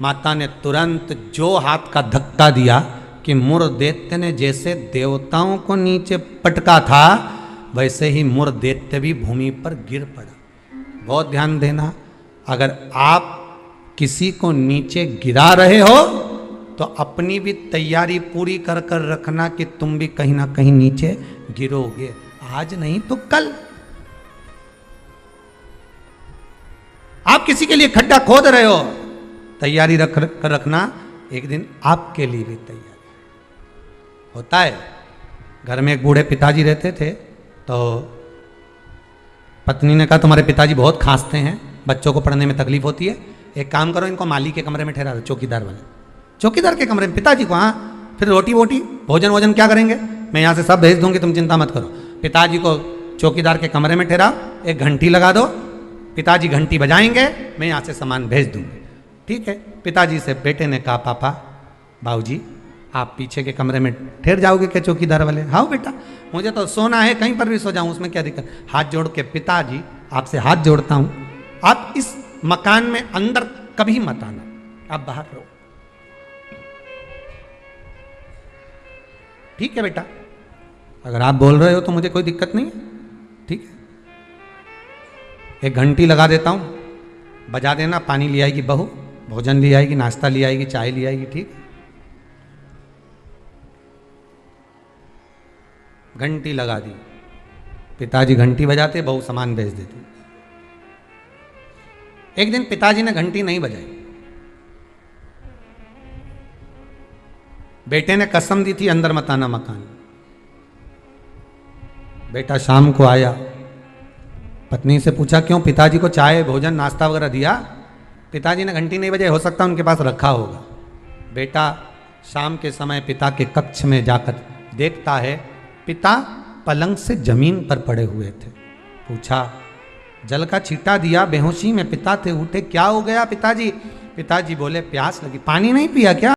माता ने तुरंत जो हाथ का धक्का दिया कि मुरदैत्य ने जैसे देवताओं को नीचे पटका था, वैसे ही मुरदैत्य भी भूमि पर गिर पड़ा। बहुत ध्यान देना, अगर आप किसी को नीचे गिरा रहे हो तो अपनी भी तैयारी पूरी कर कर रखना कि तुम भी कहीं ना कहीं नीचे गिरोगे, आज नहीं तो कल। आप किसी के लिए खड्डा खोद रहे हो, तैयारी रख कर रखना, एक दिन आपके लिए भी तैयारी होता है। घर में एक बूढ़े पिताजी रहते थे, तो पत्नी ने कहा तुम्हारे पिताजी बहुत खांसते हैं, बच्चों को पढ़ने में तकलीफ होती है, एक काम करो इनको माली के कमरे में ठहरा दो, चौकीदार वाले, चौकीदार के कमरे में पिताजी को। हाँ, फिर रोटी वोटी भोजन वोजन क्या करेंगे, मैं यहाँ से सब भेज दूंगी, तुम चिंता मत करो। पिताजी को चौकीदार के कमरे में ठहराओ, एक घंटी लगा दो, पिताजी घंटी बजाएंगे, मैं यहाँ से सामान भेज दूंगी। ठीक है। पिताजी से बेटे ने कहा पापा बाबूजी आप पीछे के कमरे में ठहर जाओगे क्या चौकीदार वाले? हाँ बेटा, मुझे तो सोना है, कहीं पर भी सो जाऊं, उसमें क्या दिक्कत। हाथ जोड़ के पिताजी आपसे हाथ जोड़ता हूं, आप इस मकान में अंदर कभी मत आना, आप बाहर रहो। ठीक है बेटा, अगर आप बोल रहे हो तो मुझे कोई दिक्कत नहीं है। ठीक है, एक घंटी लगा देता हूं, बजा देना, पानी ले आएगी बहू, भोजन ले आएगी, नाश्ता ले आएगी, चाय ले आएगी। ठीक, घंटी लगा दी, पिताजी घंटी बजाते, बहू सामान भेज देती। एक दिन पिताजी ने घंटी नहीं बजाई, बेटे ने कसम दी थी अंदर मत आना मकान। बेटा शाम को आया, पत्नी से पूछा क्यों, पिताजी को चाय भोजन नाश्ता वगैरह दिया? पिताजी ने घंटी नहीं बजाई, हो सकता उनके पास रखा होगा। बेटा शाम के समय पिता के कक्ष में जाकर देखता है पिता पलंग से जमीन पर पड़े हुए थे। पूछा, जल का छींटा दिया, बेहोशी में पिता थे, उठे, क्या हो गया पिताजी? पिताजी बोले प्यास लगी। पानी नहीं पिया क्या?